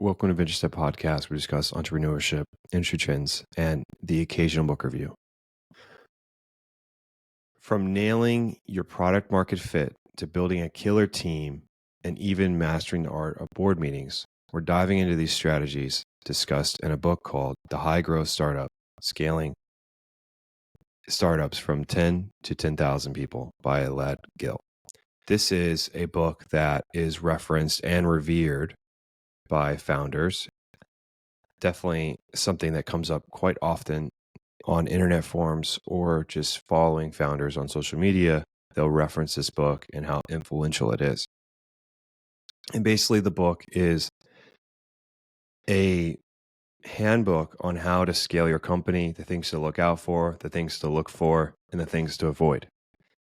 Welcome to Venture Step Podcast. We discuss entrepreneurship, industry trends, and the occasional book review. From nailing your product market fit to building a killer team and even mastering the art of board meetings, we're diving into these strategies discussed in a book called The High Growth Startup, Scaling Startups from 10 to 10,000 People by Aled Gill. This is a book that is referenced and revered by founders. Definitely something that comes up quite often on internet forums or just following founders on social media. They'll reference this book and how influential it is. And basically the book is a handbook on how to scale your company, the things to look out for, the things to look for, and the things to avoid.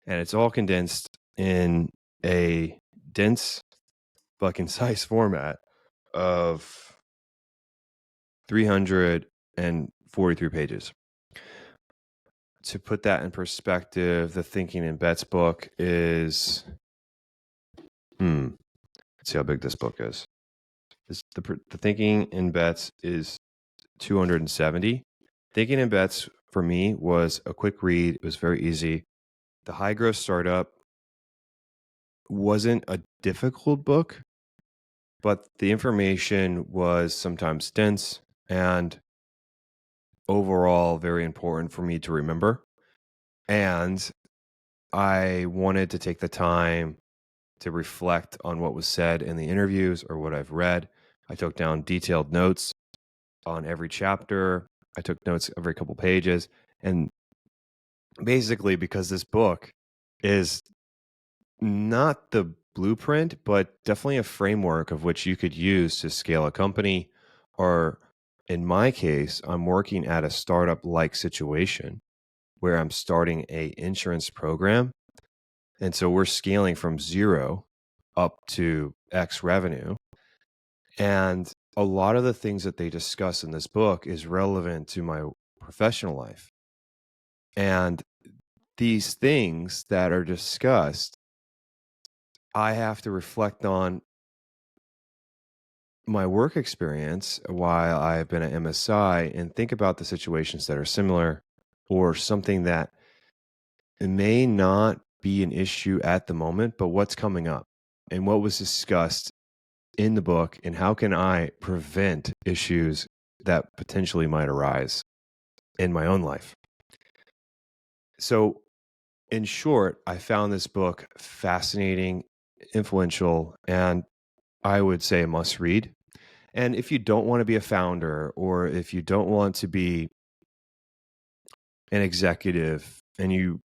And it's all condensed in a dense but concise format of 343 pages. To put that in perspective, the Thinking in Bets book is, let's see how big this book is. The Thinking in Bets is 270. Thinking in Bets for me was a quick read. It was very easy. The High Growth Startup wasn't a difficult book, but the information was sometimes dense and overall very important for me to remember. And I wanted to take the time to reflect on what was said in the interviews or what I've read. I took down detailed notes on every chapter. I took notes every couple pages. And basically, because this book is not the blueprint, but definitely a framework of which you could use to scale a company. Or in my case, I'm working at a startup-like situation where I'm starting an insurance program. And so we're scaling from 0 up to X revenue. And a lot of the things that they discuss in this book is relevant to my professional life. And these things that are discussed, I have to reflect on my work experience while I've been at MSI and think about the situations that are similar or something that may not be an issue at the moment, but what's coming up and what was discussed in the book, and how can I prevent issues that potentially might arise in my own life. So in short, I found this book fascinating, influential, and I would say a must read. And if you don't want to be a founder, or if you don't want to be an executive and you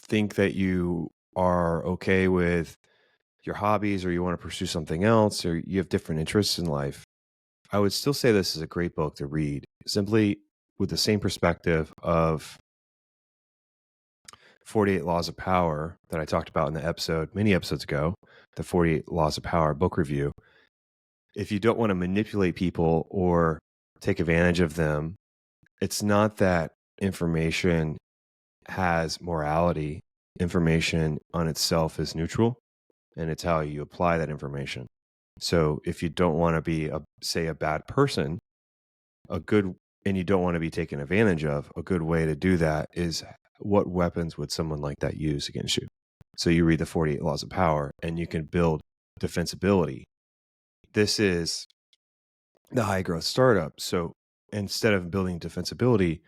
think that you are okay with your hobbies, or you want to pursue something else, or you have different interests in life, I would still say this is a great book to read, simply with the same perspective of 48 Laws of Power that I talked about in the episode, many episodes ago, the 48 Laws of Power book review. If you don't want to manipulate people or take advantage of them, it's not that information has morality. Information on itself is neutral, and it's how you apply that information. So if you don't want to be, say, a bad person, and you don't want to be taken advantage of, a good way to do that is, what weapons would someone like that use against you? So you read the 48 Laws of Power and you can build defensibility. This is the high growth startup. So instead of building defensibility,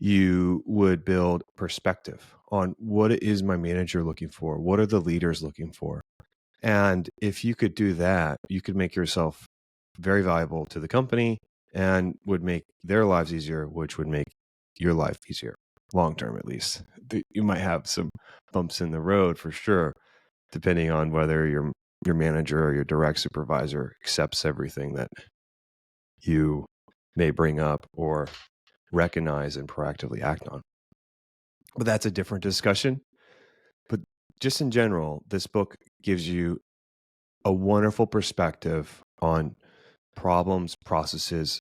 you would build perspective on, what is my manager looking for? What are the leaders looking for? And if you could do that, you could make yourself very valuable to the company and would make their lives easier, which would make your life easier, long term at least. You might have some bumps in the road for sure, depending on whether your manager or your direct supervisor accepts everything that you may bring up or recognize and proactively act on. But that's a different discussion. But just in general, this book gives you a wonderful perspective on problems, processes,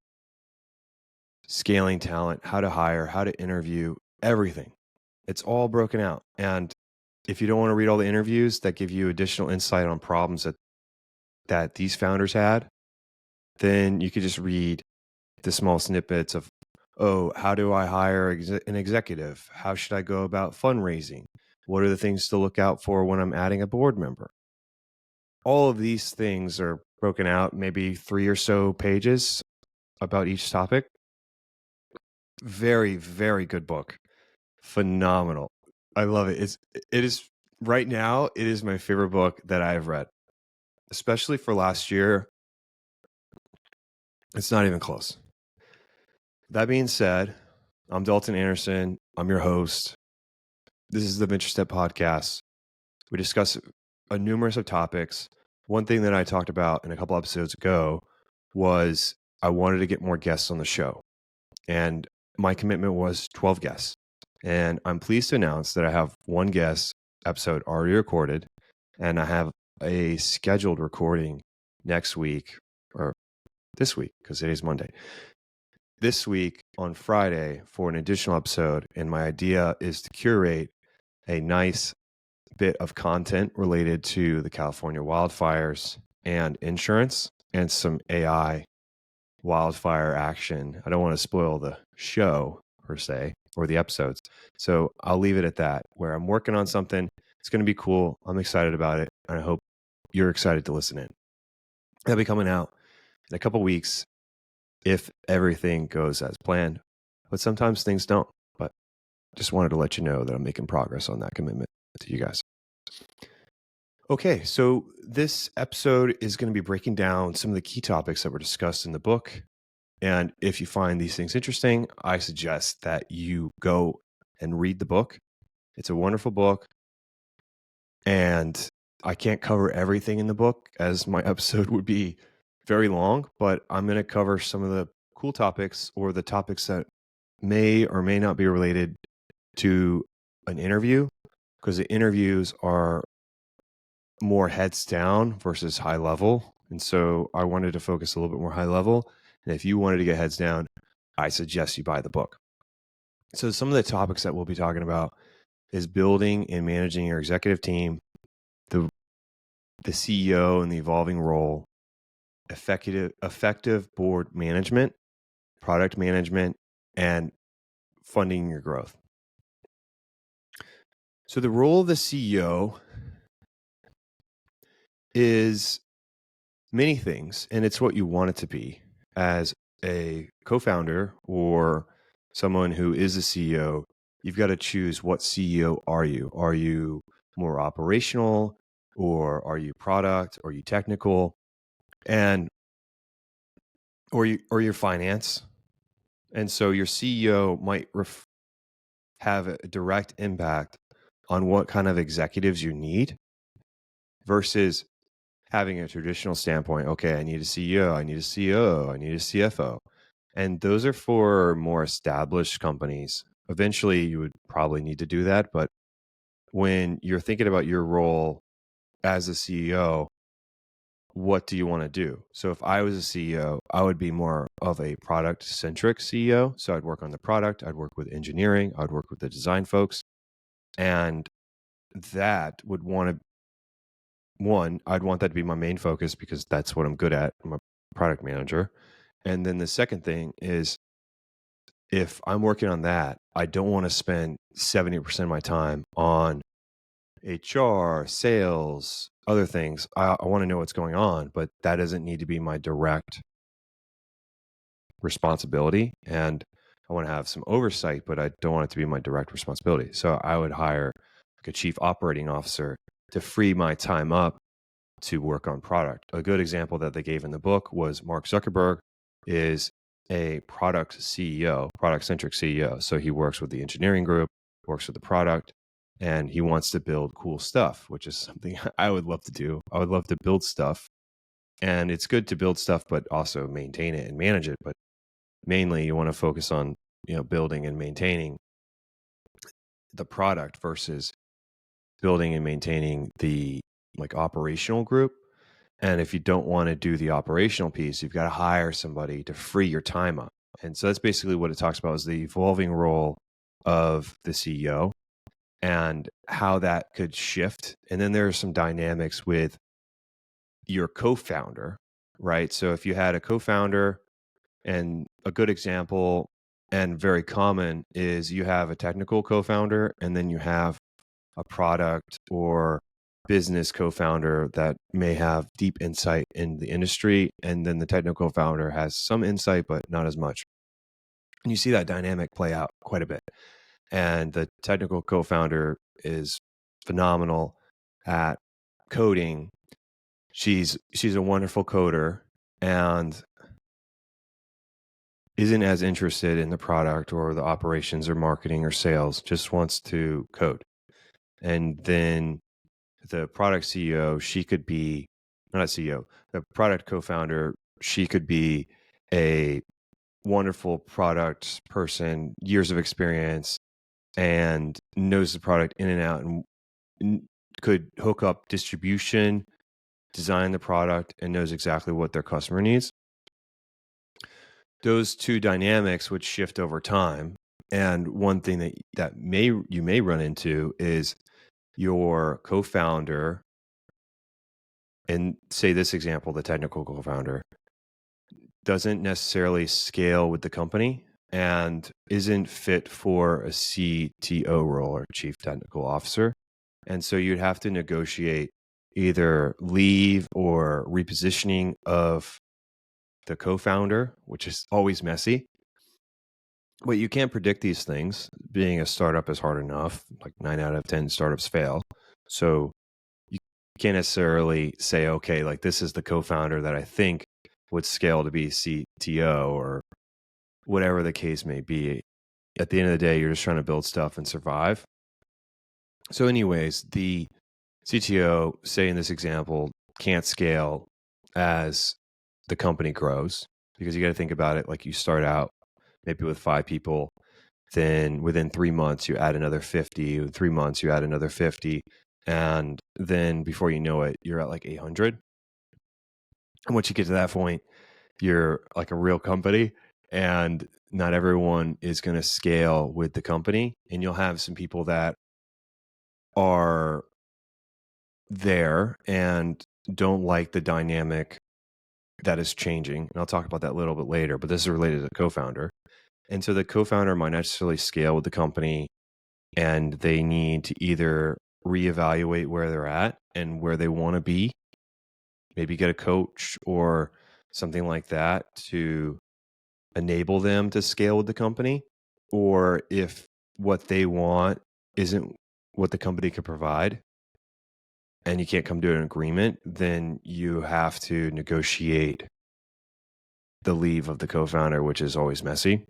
scaling talent, how to hire, how to interview, everything. It's all broken out. And if you don't want to read all the interviews that give you additional insight on problems that these founders had, then you could just read the small snippets of, oh, how do I hire an executive? How should I go about fundraising? What are the things to look out for when I'm adding a board member? All of these things are broken out, maybe 3 or so pages about each topic. Very, very good book. Phenomenal. I love it. It is right now, it is my favorite book that I have read, especially for last year. It's not even close. That being said, I'm Dalton Anderson. I'm your host. This is the Venture Step Podcast. We discuss a numerous of topics. One thing that I talked about in a couple episodes ago was I wanted to get more guests on the show. And my commitment was 12 guests. And I'm pleased to announce that I have one guest episode already recorded, and I have a scheduled recording next week, or this week, because it is Monday. This week on Friday for an additional episode. And my idea is to curate a nice bit of content related to the California wildfires and insurance and some AI wildfire action. I don't want to spoil the show per se or the episodes. So I'll leave it at that, where I'm working on something. It's going to be cool. I'm excited about it. And I hope you're excited to listen in. That'll be coming out in a couple weeks if everything goes as planned. But sometimes things don't. But just wanted to let you know that I'm making progress on that commitment to you guys. Okay, so this episode is going to be breaking down some of the key topics that were discussed in the book. And if you find these things interesting, I suggest that you go and read the book. It's a wonderful book. And I can't cover everything in the book, as my episode would be very long, but I'm going to cover some of the cool topics or the topics that may or may not be related to an interview, because the interviews are more heads down versus high level. And so I wanted to focus a little bit more high level. And if you wanted to get heads down, I suggest you buy the book. So some of the topics that we'll be talking about is building and managing your executive team, the CEO and the evolving role, effective board management, product management, and funding your growth. So the role of the CEO is many things, and it's what you want it to be. As a co-founder or someone who is a CEO, you've got to choose what CEO are you? Are you more operational, or are you product? Are you technical? And or your finance? And so your CEO might have a direct impact on what kind of executives you need versus having a traditional standpoint. Okay, I need a CEO, I need a COO, I need a CFO. And those are for more established companies. Eventually, you would probably need to do that. But when you're thinking about your role as a CEO, what do you want to do? So if I was a CEO, I would be more of a product-centric CEO. So I'd work on the product, I'd work with engineering, I'd work with the design folks. And that would I'd want that to be my main focus because that's what I'm good at. I'm a product manager. And then the second thing is, if I'm working on that, I don't want to spend 70% of my time on HR, sales, other things. I want to know what's going on, but that doesn't need to be my direct responsibility. And I want to have some oversight, but I don't want it to be my direct responsibility. So I would hire like a chief operating officer to free my time up to work on product. A good example that they gave in the book was Mark Zuckerberg is a product CEO, product-centric CEO. So he works with the engineering group, works with the product, and he wants to build cool stuff, which is something I would love to do. I would love to build stuff. And it's good to build stuff, but also maintain it and manage it. But mainly you want to focus on, building and maintaining the product versus building and maintaining the operational group. And if you don't want to do the operational piece, you've got to hire somebody to free your time up. And so that's basically what it talks about, is the evolving role of the CEO and how that could shift. And then there are some dynamics with your co-founder right? So if you had a co-founder, and a good example and very common is you have a technical co-founder and then you have a product or business co-founder that may have deep insight in the industry, and then the technical founder has some insight but not as much. And you see that dynamic play out quite a bit. And the technical co-founder is phenomenal at coding. She's a wonderful coder and isn't as interested in the product or the operations or marketing or sales, just wants to code. And then the product CEO, she could be not a CEO, the product co-founder, she could be a wonderful product person, years of experience, and knows the product in and out, and could hook up distribution, design the product, and knows exactly what their customer needs. Those two dynamics would shift over time. And one thing that you may run into is your co-founder, and say this example, the technical co-founder doesn't necessarily scale with the company and isn't fit for a CTO role or chief technical officer. And so you'd have to negotiate either leave or repositioning of the co-founder, which is always messy. But you can't predict these things. Being a startup is hard enough. Like 9 out of 10 startups fail. So you can't necessarily say, okay, like this is the co-founder that I think would scale to be CTO or whatever the case may be. At the end of the day, you're just trying to build stuff and survive. So anyways, the CTO, say in this example, can't scale as the company grows, because you got to think about it like you start out maybe with 5 people, then within 3 months you add another 50, in 3 months you add another 50, and then before you know it, you're at like 800. And once you get to that point, you're like a real company, and not everyone is going to scale with the company, and you'll have some people that are there and don't like the dynamic that is changing. And I'll talk about that a little bit later, but this is related to the co-founder. And so the co-founder might not necessarily scale with the company, and they need to either reevaluate where they're at and where they want to be, maybe get a coach or something like that to enable them to scale with the company. Or if what they want isn't what the company could provide and you can't come to an agreement, then you have to negotiate the leave of the co-founder, which is always messy.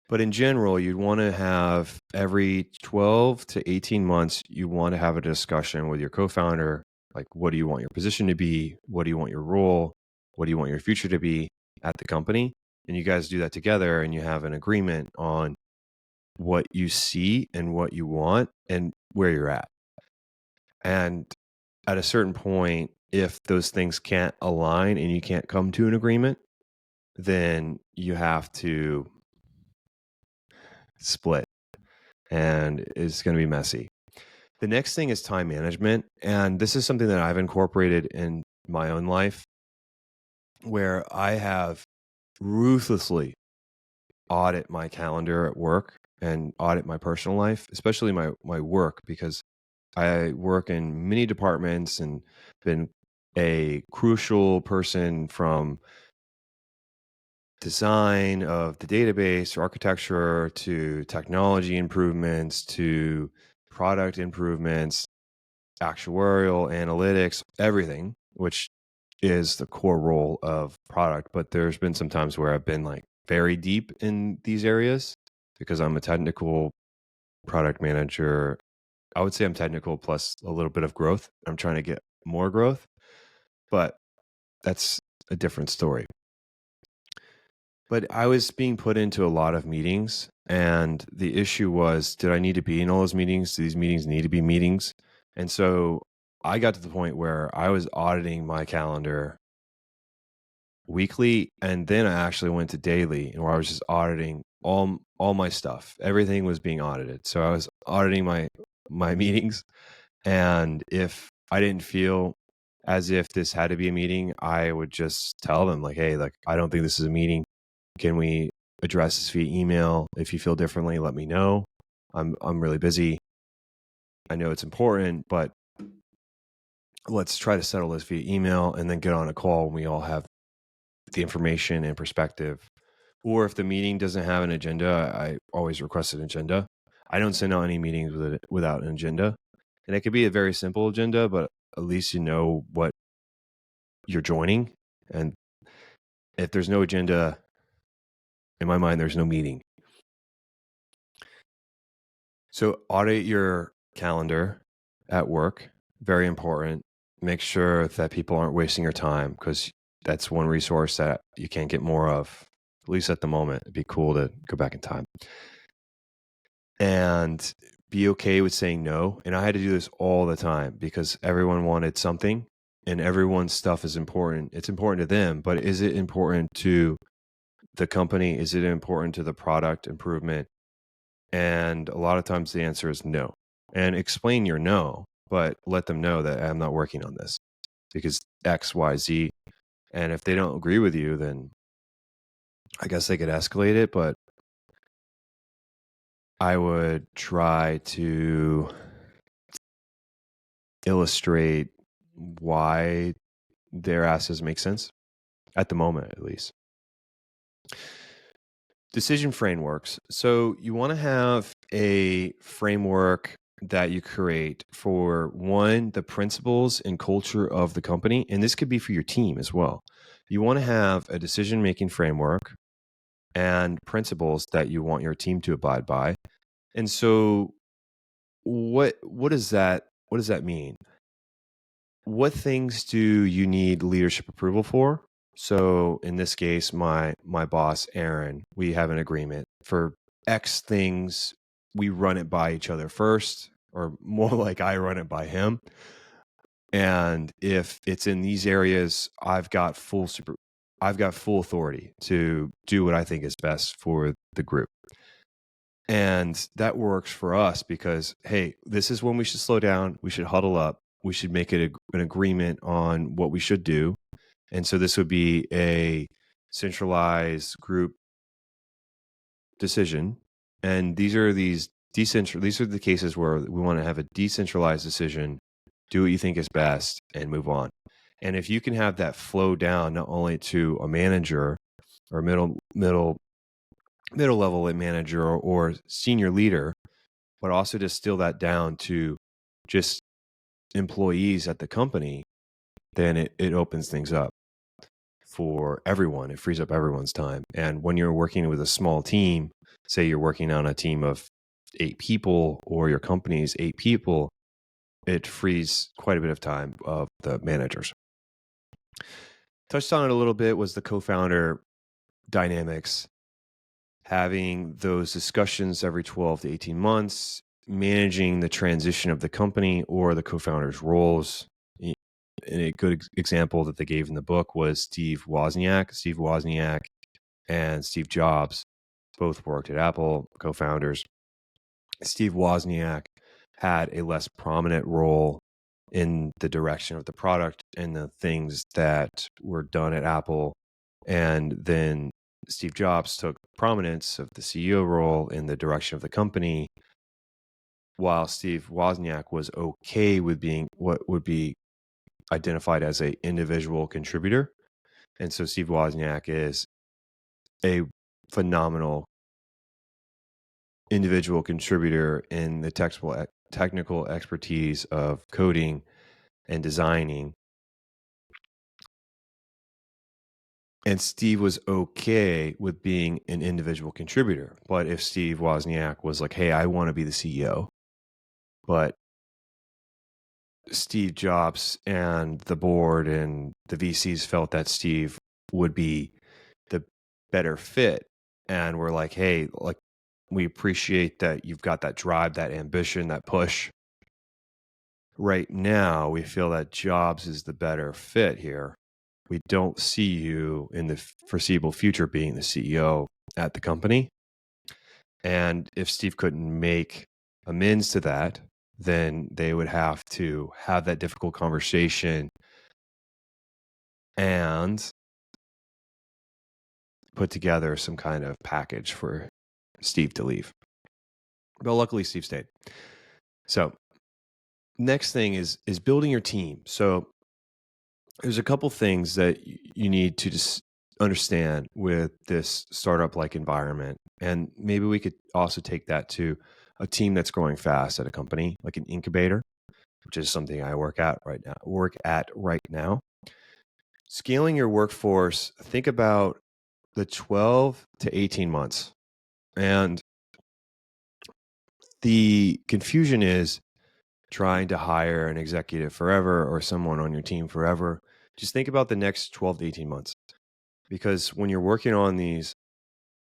But in general, you'd want to have every 12 to 18 months, you want to have a discussion with your co-founder. Like, what do you want your position to be? What do you want your role? What do you want your future to be at the company? And you guys do that together, and you have an agreement on what you see and what you want and where you're at. And at a certain point, if those things can't align and you can't come to an agreement, then you have to split, and it's going to be messy. The next thing is time management. And this is something that I've incorporated in my own life, where I have ruthlessly audit my calendar at work and audit my personal life, especially my work, because I work in many departments and been a crucial person from design of the database, architecture, to technology improvements, to product improvements, actuarial analytics, everything, which is the core role of product. But there's been some times where I've been like very deep in these areas because I'm a technical product manager. I would say I'm technical plus a little bit of growth. I'm trying to get more growth, but that's a different story. But I was being put into a lot of meetings, and the issue was, did I need to be in all those meetings? Do these meetings need to be meetings? And so I got to the point where I was auditing my calendar weekly, and then I actually went to daily, and where I was just auditing all my stuff. Everything was being audited. So I was auditing my meetings, and if I didn't feel as if this had to be a meeting, I would just tell them like, hey, like, I don't think this is a meeting. Can we address this via email? If you feel differently, let me know. I'm really busy. I know it's important, but let's try to settle this via email and then get on a call when we all have the information and perspective. Or if the meeting doesn't have an agenda, I always request an agenda. I don't send out any meetings without an agenda. And it could be a very simple agenda, but at least you know what you're joining. And if there's no agenda, in my mind, there's no meeting. So audit your calendar at work. Very important. Make sure that people aren't wasting your time, because that's one resource that you can't get more of, at least at the moment. It'd be cool to go back in time. And be okay with saying no. And I had to do this all the time because everyone wanted something, and everyone's stuff is important. It's important to them, but is it important to the company? Is it important to the product improvement? And a lot of times the answer is no. And explain your no, but let them know that I'm not working on this because X, Y, Z. And if they don't agree with you, then I guess they could escalate it, but I would try to illustrate why their asks make sense at the moment, at least. Decision frameworks. So you want to have a framework that you create for, one, the principles and culture of the company. And this could be for your team as well. You want to have a decision-making framework and principles that you want your team to abide by. And so what does that mean? What things do you need leadership approval for? So in this case, my boss, Aaron, we have an agreement for X things. We run it by each other first, or more like I run it by him. And if it's in these areas, I've got full authority to do what I think is best for the group. And that works for us because, hey, this is when we should slow down. We should huddle up. We should make it an agreement on what we should do. And so this would be a centralized group decision. And these are the cases where we want to have a decentralized decision, do what you think is best, and move on. And if you can have that flow down not only to a manager or middle level manager or senior leader, but also distill that down to just employees at the company, then it opens things up for everyone. It frees up everyone's time. And when you're working with a small team, say you're working on a team of 8 people or your company's 8 people, it frees quite a bit of time of the managers. Touched on it a little bit was the co-founder dynamics, having those discussions every 12 to 18 months, managing the transition of the company or the co-founders' roles. And a good example that they gave in the book was Steve Wozniak. Steve Wozniak and Steve Jobs both worked at Apple, co-founders. Steve Wozniak had a less prominent role in the direction of the product and the things that were done at Apple. And then Steve Jobs took prominence of the CEO role in the direction of the company, while Steve Wozniak was okay with being what would be identified as an individual contributor. And so Steve Wozniak is a phenomenal individual contributor in the technical expertise of coding and designing. And Steve was okay with being an individual contributor. But if Steve Wozniak was like, hey, I want to be the CEO, but Steve Jobs and the board and the VCs felt that Steve would be the better fit. And we're like, hey, like, we appreciate that you've got that drive, that ambition, that push. Right now, we feel that Jobs is the better fit here. We don't see you in the foreseeable future being the CEO at the company. And if Steve couldn't make amends to that, then they would have to have that difficult conversation and put together some kind of package for Steve to leave. But luckily, Steve stayed. So next thing is building your team. So there's a couple things that you need to just understand with this startup-like environment. And maybe we could also take that to a team that's growing fast at a company, like an incubator, which is something I work at right now. Scaling your workforce, think about the 12 to 18 months. And the confusion is trying to hire an executive forever or someone on your team forever. Just think about the next 12 to 18 months. Because when you're working on these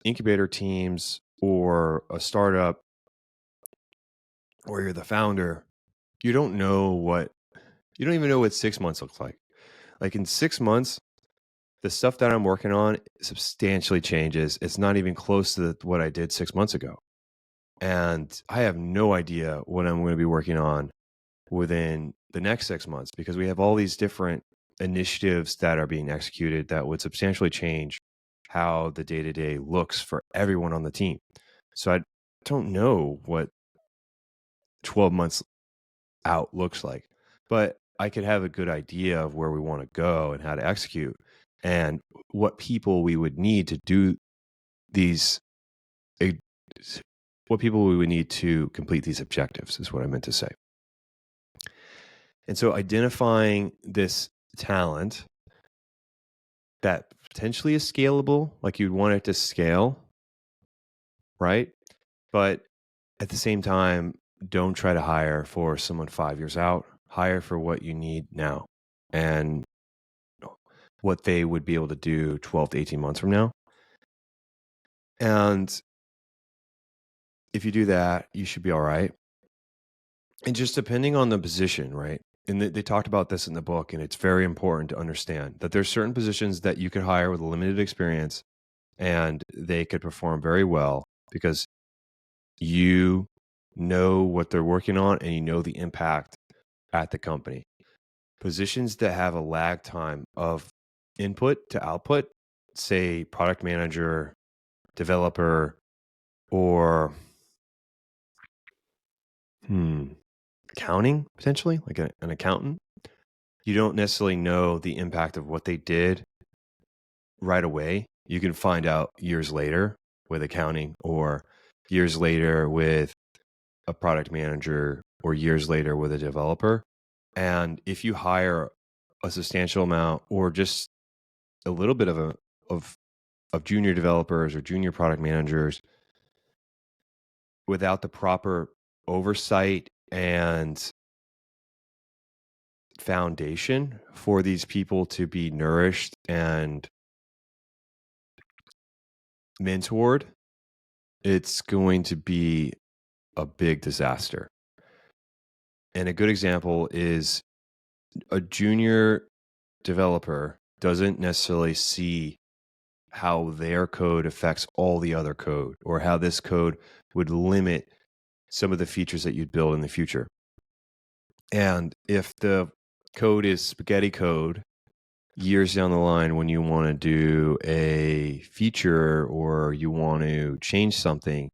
incubator teams or a startup, or you're the founder, you don't even know what 6 months looks like. Like in 6 months, the stuff that I'm working on substantially changes. It's not even close to what I did 6 months ago. And I have no idea what I'm going to be working on within the next 6 months, because we have all these different initiatives that are being executed that would substantially change how the day-to-day looks for everyone on the team. So I don't know what 12 months out looks like, but I could have a good idea of where we want to go and how to execute and what people we would need to do these, what people we would need to complete these objectives is what I meant to say. And so identifying this talent that potentially is scalable, like you'd want it to scale, right? But at the same time, don't try to hire for someone 5 years out. Hire for what you need now and what they would be able to do 12 to 18 months from now. And if you do that, you should be all right. And just depending on the position, right? And they talked about this in the book, and it's very important to understand that there's certain positions that you could hire with limited experience and they could perform very well because you know what they're working on and you know the impact at the company. Positions that have a lag time of input to output, say product manager, developer, or accounting, potentially, like an accountant. You don't necessarily know the impact of what they did right away. You can find out years later with accounting, or years later with a product manager, or years later with a developer. And if you hire a substantial amount or just a little bit of junior developers or junior product managers without the proper oversight and foundation for these people to be nourished and mentored, it's going to be a big disaster. And a good example is a junior developer doesn't necessarily see how their code affects all the other code, or how this code would limit some of the features that you'd build in the future. And if the code is spaghetti code, years down the line when you want to do a feature or you want to change something,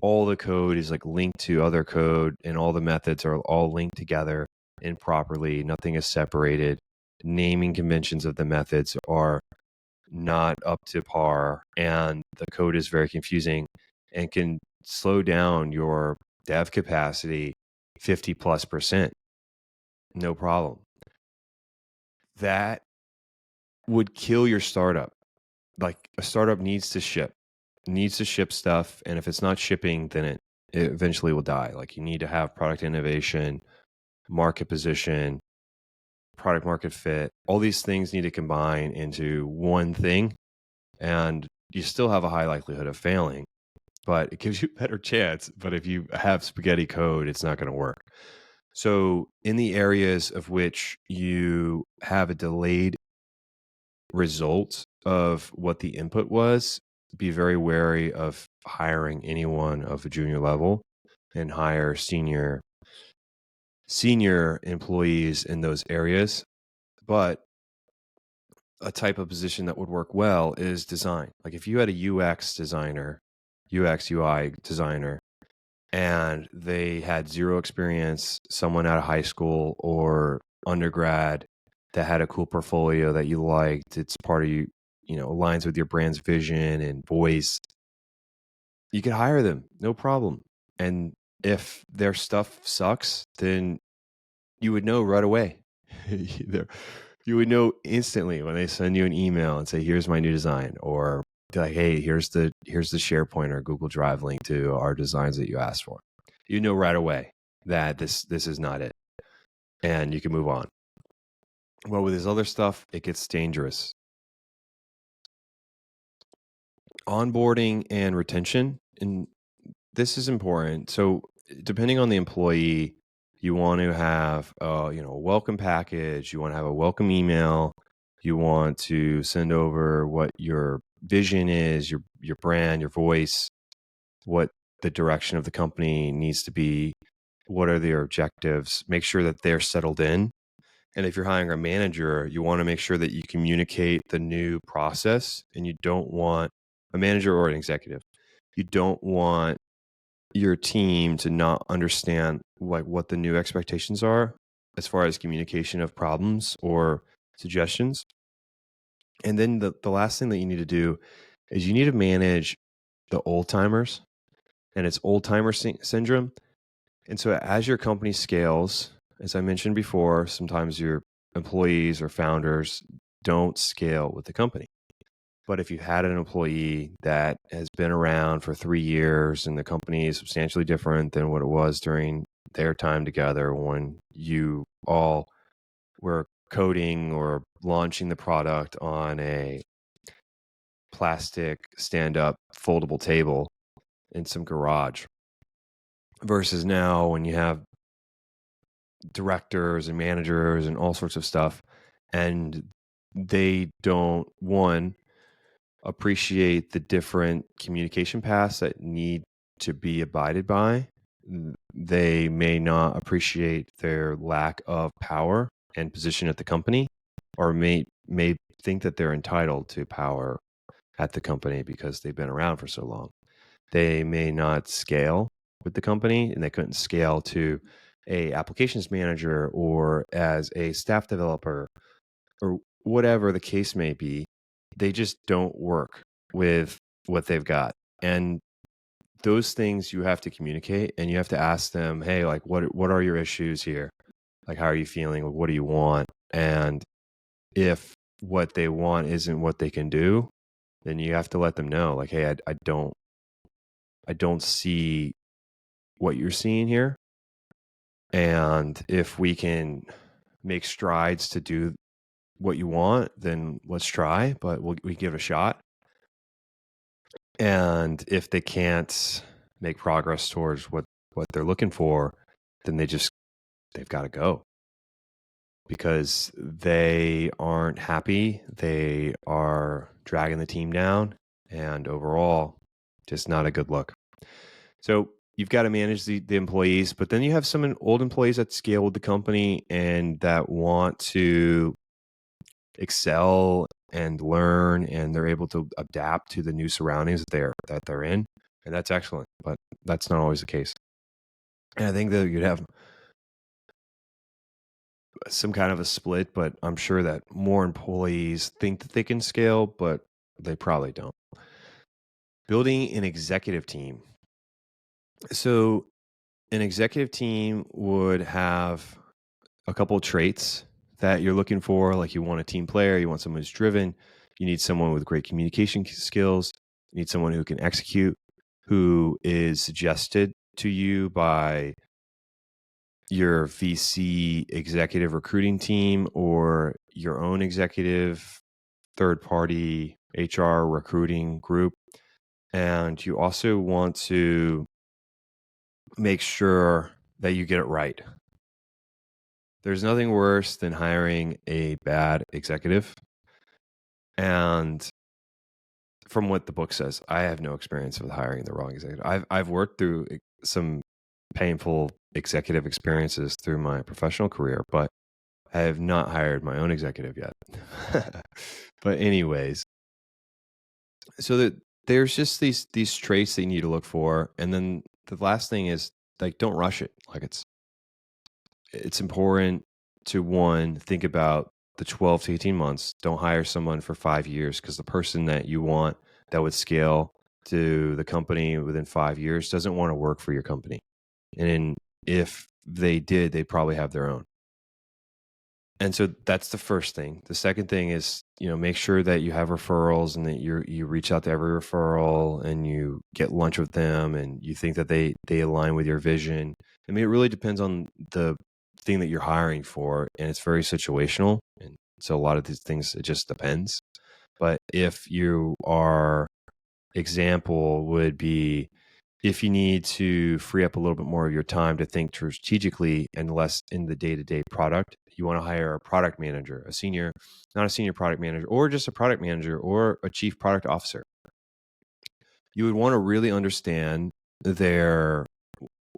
all the code is like linked to other code and all the methods are all linked together improperly. Nothing is separated. Naming conventions of the methods are not up to par, and the code is very confusing and can slow down your dev capacity 50+%. No problem. That would kill your startup. Like a startup needs to ship stuff. And if it's not shipping, then it eventually will die. Like you need to have product innovation, market position, product market fit. All these things need to combine into one thing. And you still have a high likelihood of failing, but it gives you a better chance. But if you have spaghetti code, it's not going to work. So in the areas of which you have a delayed result of what the input was, be very wary of hiring anyone of a junior level and hire senior employees in those areas. But a type of position that would work well is design. Like if you had a UX designer, UX UI designer, and they had zero experience, someone out of high school or undergrad that had a cool portfolio that you liked, it's part of you, aligns with your brand's vision and voice, you could hire them, no problem. And if their stuff sucks, then you would know right away. You would know instantly when they send you an email and say, "Here's my new design," or they're like, "Hey, here's the SharePoint or Google Drive link to our designs that you asked for." You know right away that this is not it, and you can move on. Well, with this other stuff, it gets dangerous. Onboarding and retention, and this is important. So, depending on the employee, you want to have a welcome package. You want to have a welcome email. You want to send over what your vision is, your brand, your voice, what the direction of the company needs to be, what are their objectives. Make sure that they're settled in. And if you're hiring a manager, you want to make sure that you communicate the new process, and you don't want a manager or an executive. You don't want your team to not understand like what the new expectations are as far as communication of problems or suggestions. And then the last thing that you need to do is you need to manage the old timers, and it's old timer syndrome. And so as your company scales, as I mentioned before, sometimes your employees or founders don't scale with the company. But if you had an employee that has been around for 3 years and the company is substantially different than what it was during their time together when you all were coding or launching the product on a plastic stand-up foldable table in some garage, versus now when you have directors and managers and all sorts of stuff, and they don't, one, appreciate the different communication paths that need to be abided by. They may not appreciate their lack of power and position at the company, or may think that they're entitled to power at the company because they've been around for so long. They may not scale with the company, and they couldn't scale to a applications manager or as a staff developer or whatever the case may be. They just don't work with what they've got. And those things you have to communicate, and you have to ask them, hey, like what are your issues here? Like, how are you feeling? What do you want? And if what they want isn't what they can do, then you have to let them know, like, hey, I don't see what you're seeing here. And if we can make strides to do what you want, then let's try, but we give it a shot. And if they can't make progress towards what they're looking for, then they've got to go, because they aren't happy. They are dragging the team down, and overall, just not a good look. So you've got to manage the employees, but then you have some old employees that scale with the company and that want to excel and learn, and they're able to adapt to the new surroundings that they're in, and that's excellent. But that's not always the case. And I think that you'd have some kind of a split, but I'm sure that more employees think that they can scale, but they probably don't. Building an executive team. So an executive team would have a couple of traits that you're looking for. Like, you want a team player, you want someone who's driven, you need someone with great communication skills, you need someone who can execute, who is suggested to you by your VC executive recruiting team or your own executive third-party HR recruiting group. And you also want to make sure that you get it right. There's nothing worse than hiring a bad executive. And from what the book says, I have no experience with hiring the wrong executive. I've worked through some painful executive experiences through my professional career, but I have not hired my own executive yet. But anyways, so that there's just these traits that you need to look for. And then the last thing is, like, don't rush it. Like, it's important to, one, think about the 12 to 18 months. Don't hire someone for 5 years, because the person that you want that would scale to the company within 5 years doesn't want to work for your company. And if they did, they'd probably have their own. And so that's the first thing. The second thing is, make sure that you have referrals, and that you reach out to every referral, and you get lunch with them, and you think that they align with your vision. I mean, it really depends on the thing that you're hiring for, and it's very situational. And so a lot of these things, it just depends. But if example would be, if you need to free up a little bit more of your time to think strategically and less in the day-to-day product, you want to hire a product manager, not a senior product manager, or just a product manager, or a chief product officer. You would want to really understand their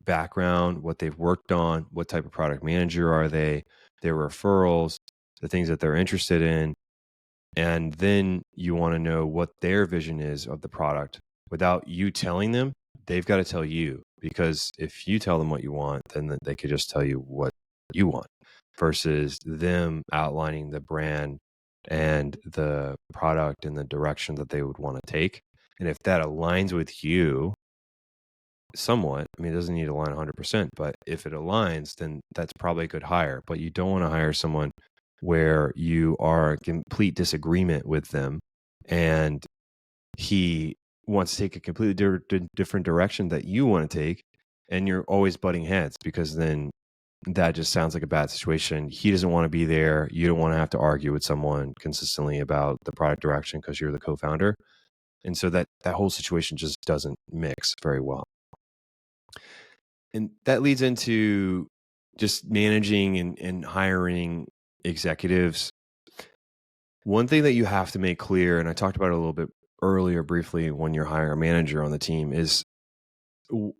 background, what they've worked on, what type of product manager are they, their referrals, the things that they're interested in. And then you want to know what their vision is of the product. Without you telling them, they've got to tell you, because if you tell them what you want, then they could just tell you what you want, versus them outlining the brand and the product and the direction that they would want to take. And if that aligns with you somewhat, I mean, it doesn't need to align 100%, but if it aligns, then that's probably a good hire. But you don't want to hire someone where you are in complete disagreement with them, and he wants to take a completely different direction that you want to take, and you're always butting heads, because then that just sounds like a bad situation. He doesn't want to be there. You don't want to have to argue with someone consistently about the product direction because you're the co-founder. And so that whole situation just doesn't mix very well. And that leads into just managing and hiring executives. One thing that you have to make clear, and I talked about it a little bit earlier briefly when you're hiring a manager on the team, is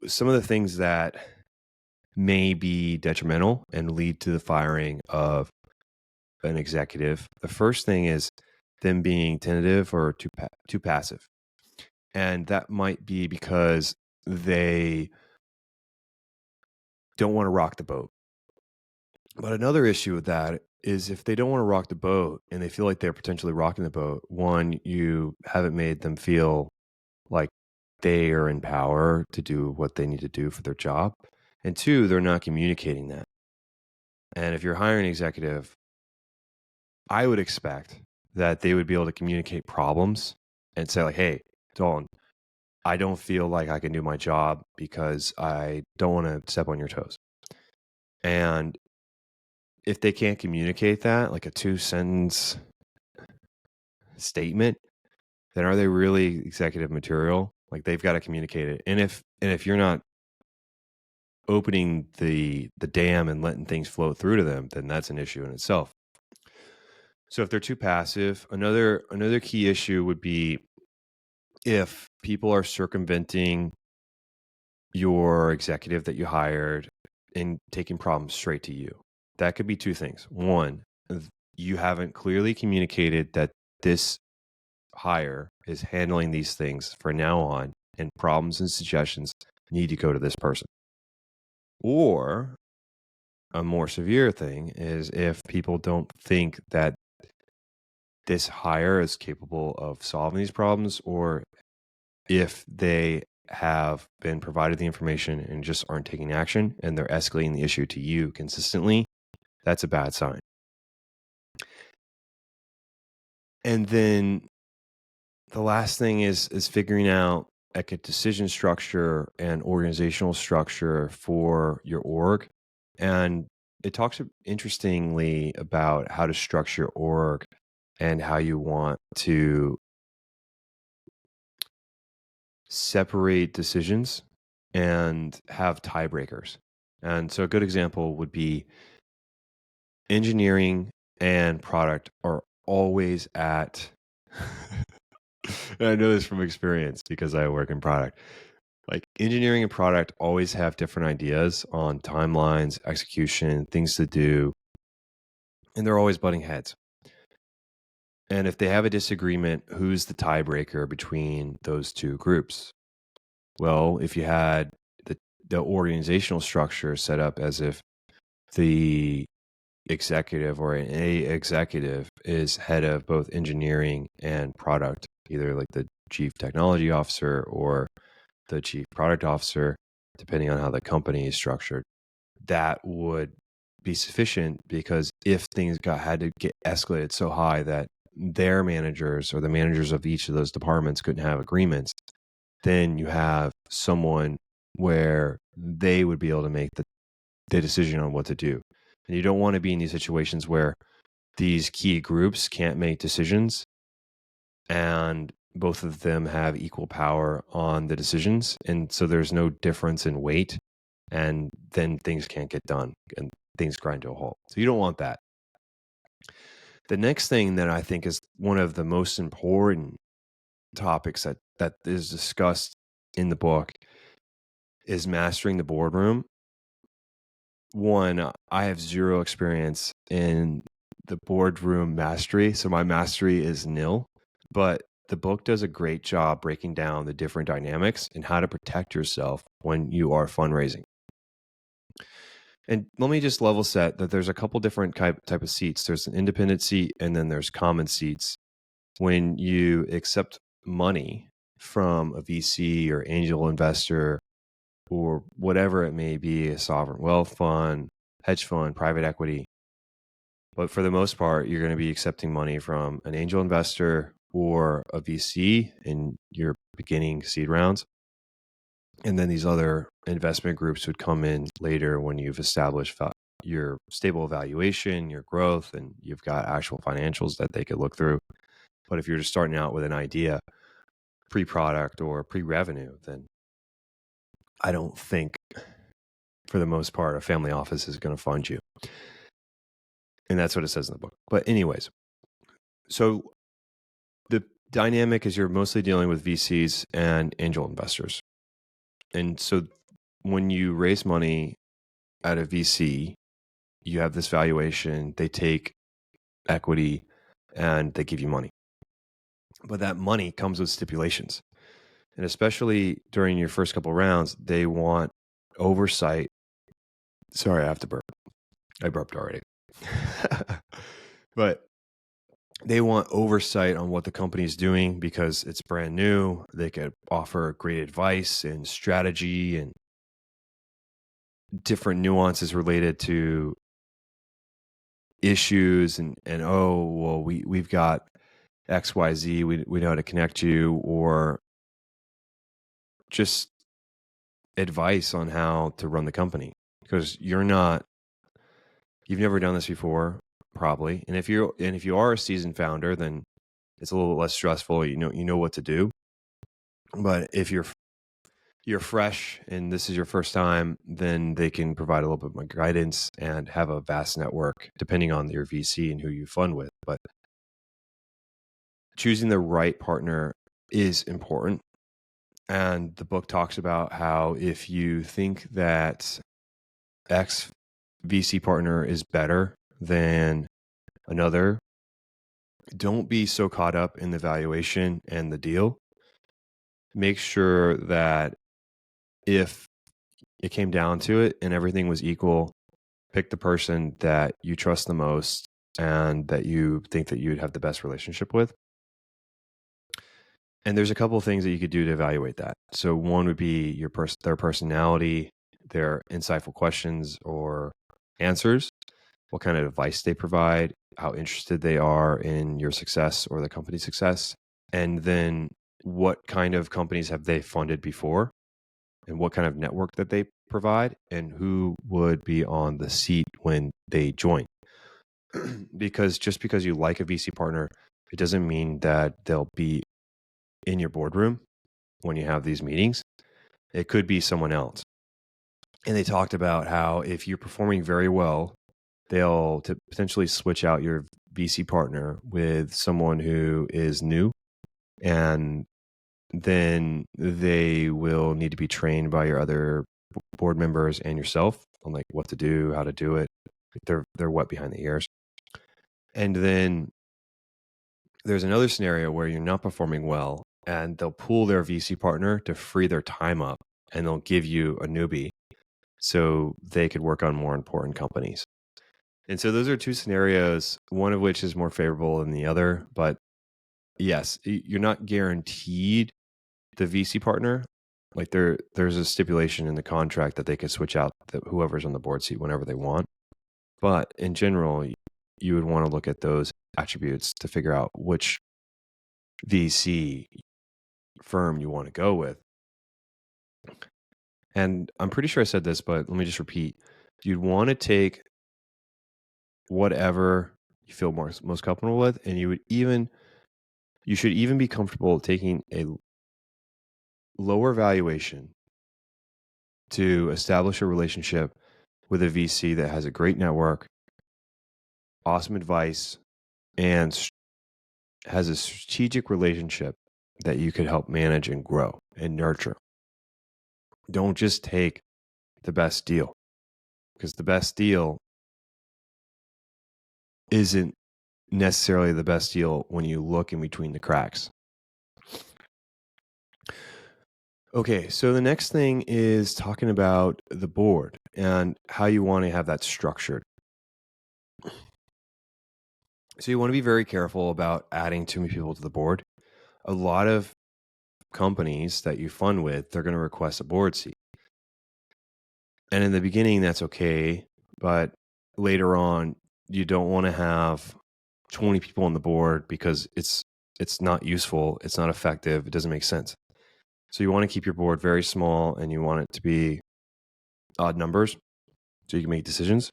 some of the things that may be detrimental and lead to the firing of an executive. The first thing is them being tentative or too passive. And that might be because they don't want to rock the boat. But another issue with that is, if they don't want to rock the boat and they feel like they're potentially rocking the boat, one, you haven't made them feel like they are in power to do what they need to do for their job. And two, they're not communicating that. And if you're hiring an executive, I would expect that they would be able to communicate problems and say, like, hey, Dalton, I don't feel like I can do my job because I don't want to step on your toes. And if they can't communicate that, like a 2-sentence statement, then are they really executive material? Like, they've got to communicate it. And if you're not opening the dam and letting things flow through to them, then that's an issue in itself. So if they're too passive, another key issue would be if people are circumventing your executive that you hired and taking problems straight to you. That could be two things. One, you haven't clearly communicated that this hire is handling these things for now on, and problems and suggestions need to go to this person. Or a more severe thing is if people don't think that this hire is capable of solving these problems, or if they have been provided the information and just aren't taking action, and they're escalating the issue to you consistently, that's a bad sign. And then the last thing is figuring out like a decision structure and organizational structure for your org. And it talks interestingly about how to structure your org and how you want to separate decisions and have tiebreakers. And so a good example would be engineering and product are always at, and I know this from experience because I work in product, like engineering and product always have different ideas on timelines, execution, things to do. and they're always butting heads. And if they have a disagreement, who's the tiebreaker between those two groups? Well, if you had the organizational structure set up as if the executive or an executive is head of both engineering and product, either like the chief technology officer or the chief product officer, depending on how the company is structured, that would be sufficient, because if things had to get escalated so high that their managers or the managers of each of those departments couldn't have agreements, then you have someone where they would be able to make the decision on what to do. And you don't want to be in these situations where these key groups can't make decisions and both of them have equal power on the decisions. And so there's no difference in weight, and then things can't get done and things grind to a halt. So you don't want that. The next thing that I think is one of the most important topics that is discussed in the book is mastering the boardroom. One, I have zero experience in the boardroom mastery, so my mastery is nil, but the book does a great job breaking down the different dynamics and how to protect yourself when you are fundraising. And let me just level set that there's a couple different type of seats. There's an independent seat, and then there's common seats. When you accept money from a VC or angel investor or whatever it may be, a sovereign wealth fund, hedge fund, private equity, but for the most part, you're going to be accepting money from an angel investor or a VC in your beginning seed rounds. And then these other investment groups would come in later when you've established your stable valuation, your growth, and you've got actual financials that they could look through. But if you're just starting out with an idea, pre-product or pre-revenue, then I don't think, for the most part, a family office is going to fund you. And that's what it says in the book. But anyways, so the dynamic is you're mostly dealing with VCs and angel investors. And so when you raise money at a VC, you have this valuation, they take equity and they give you money. But that money comes with stipulations. And especially during your first couple of rounds, they want oversight. Sorry, I have to burp. I burped already. But they want oversight on what the company is doing because it's brand new. They could offer great advice and strategy and different nuances related to issues and oh, well, we've got XYZ, we know how to connect you, or just advice on how to run the company, because you've never done this before, probably. And if you are a seasoned founder, then it's a little less stressful. You know what to do. But if you're fresh and this is your first time, then they can provide a little bit more guidance and have a vast network depending on your VC and who you fund with. But choosing the right partner is important. And the book talks about how if you think that X VC partner is better than another, don't be so caught up in the valuation and the deal. Make sure that if it came down to it and everything was equal, pick the person that you trust the most and that you think that you'd have the best relationship with. And there's a couple of things that you could do to evaluate that. So one would be their personality, their insightful questions or answers, what kind of advice they provide, how interested they are in your success or the company's success, and then what kind of companies have they funded before, and what kind of network that they provide, and who would be on the seat when they join. Because just because you like a VC partner, it doesn't mean that they'll be in your boardroom when you have these meetings. It could be someone else. And they talked about how if you're performing very well, they'll potentially switch out your VC partner with someone who is new, and then they will need to be trained by your other board members and yourself on like what to do, how to do it. They're wet behind the ears. And then there's another scenario where you're not performing well and they'll pull their VC partner to free their time up and they'll give you a newbie so they could work on more important companies. And so those are two scenarios, one of which is more favorable than the other. But yes, you're not guaranteed the VC partner. Like there's a stipulation in the contract that they could switch out whoever's on the board seat whenever they want. But in general, you would want to look at those attributes to figure out which VC firm you want to go with. And I'm pretty sure I said this, but let me just repeat. You'd want to take whatever you feel most comfortable with, and you should even be comfortable taking a lower valuation to establish a relationship with a VC that has a great network, awesome advice, and has a strategic relationship that you could help manage and grow and nurture. Don't just take the best deal, because the best deal isn't necessarily the best deal when you look in between the cracks. Okay, so the next thing is talking about the board and how you want to have that structured. So you want to be very careful about adding too many people to the board. A lot of companies that you fund with, they're going to request a board seat. And in the beginning, that's okay. But later on, you don't want to have 20 people on the board because it's not useful. It's not effective. It doesn't make sense. So you want to keep your board very small and you want it to be odd numbers so you can make decisions.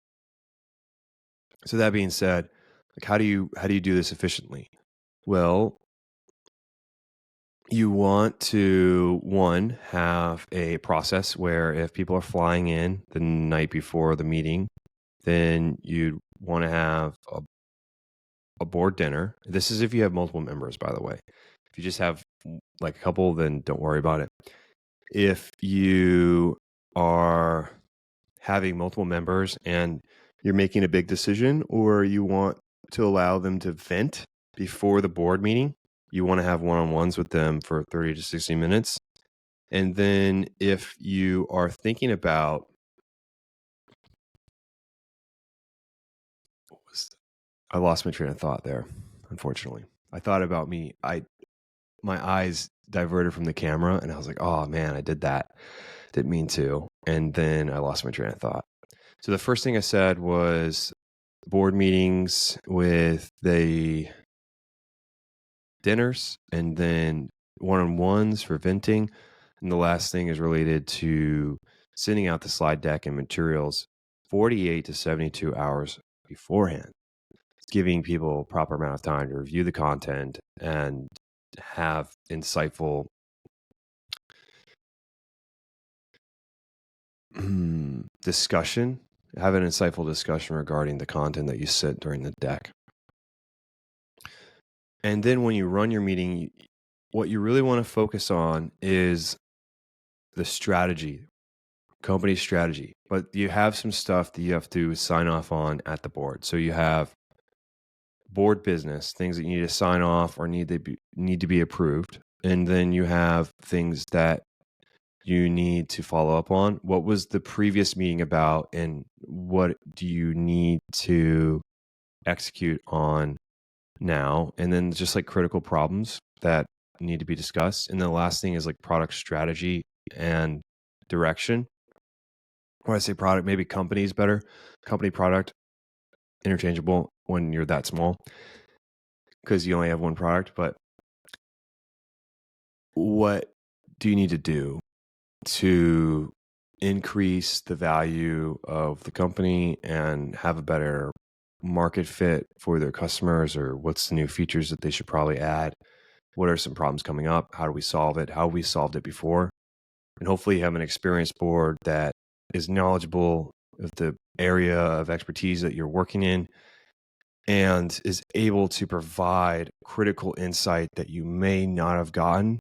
So that being said, like how do you do this efficiently? Well, you want to, one, have a process where if people are flying in the night before the meeting, then you'd want to have a board dinner. This is if you have multiple members, by the way. If you just have like a couple, then don't worry about it. If you are having multiple members and you're making a big decision, or you want to allow them to vent before the board meeting, you want to have one-on-ones with them for 30 to 60 minutes. And then if you are thinking about, I lost my train of thought there, unfortunately. I thought about my eyes diverted from the camera and I was like, oh man, I did that. Didn't mean to. And then I lost my train of thought. So the first thing I said was board meetings with the dinners and then one-on-ones for venting. And the last thing is related to sending out the slide deck and materials 48 to 72 hours beforehand, giving people a proper amount of time to review the content and have insightful discussion, have an insightful discussion regarding the content that you sent during the deck. And then when you run your meeting, what you really want to focus on is the strategy, company strategy. But you have some stuff that you have to sign off on at the board. So you have board business, things that you need to sign off or need to be approved. And then you have things that you need to follow up on. What was the previous meeting about and what do you need to execute on now? And then just like critical problems that need to be discussed. And the last thing is like product strategy and direction. When I say product, maybe company is better. Company, product, interchangeable when you're that small because you only have one product. But what do you need to do to increase the value of the company and have a better market fit for their customers? Or what's the new features that they should probably add? What are some problems coming up? How do we solve it? How have we solved it before? And hopefully you have an experienced board that is knowledgeable of the area of expertise that you're working in and is able to provide critical insight that you may not have gotten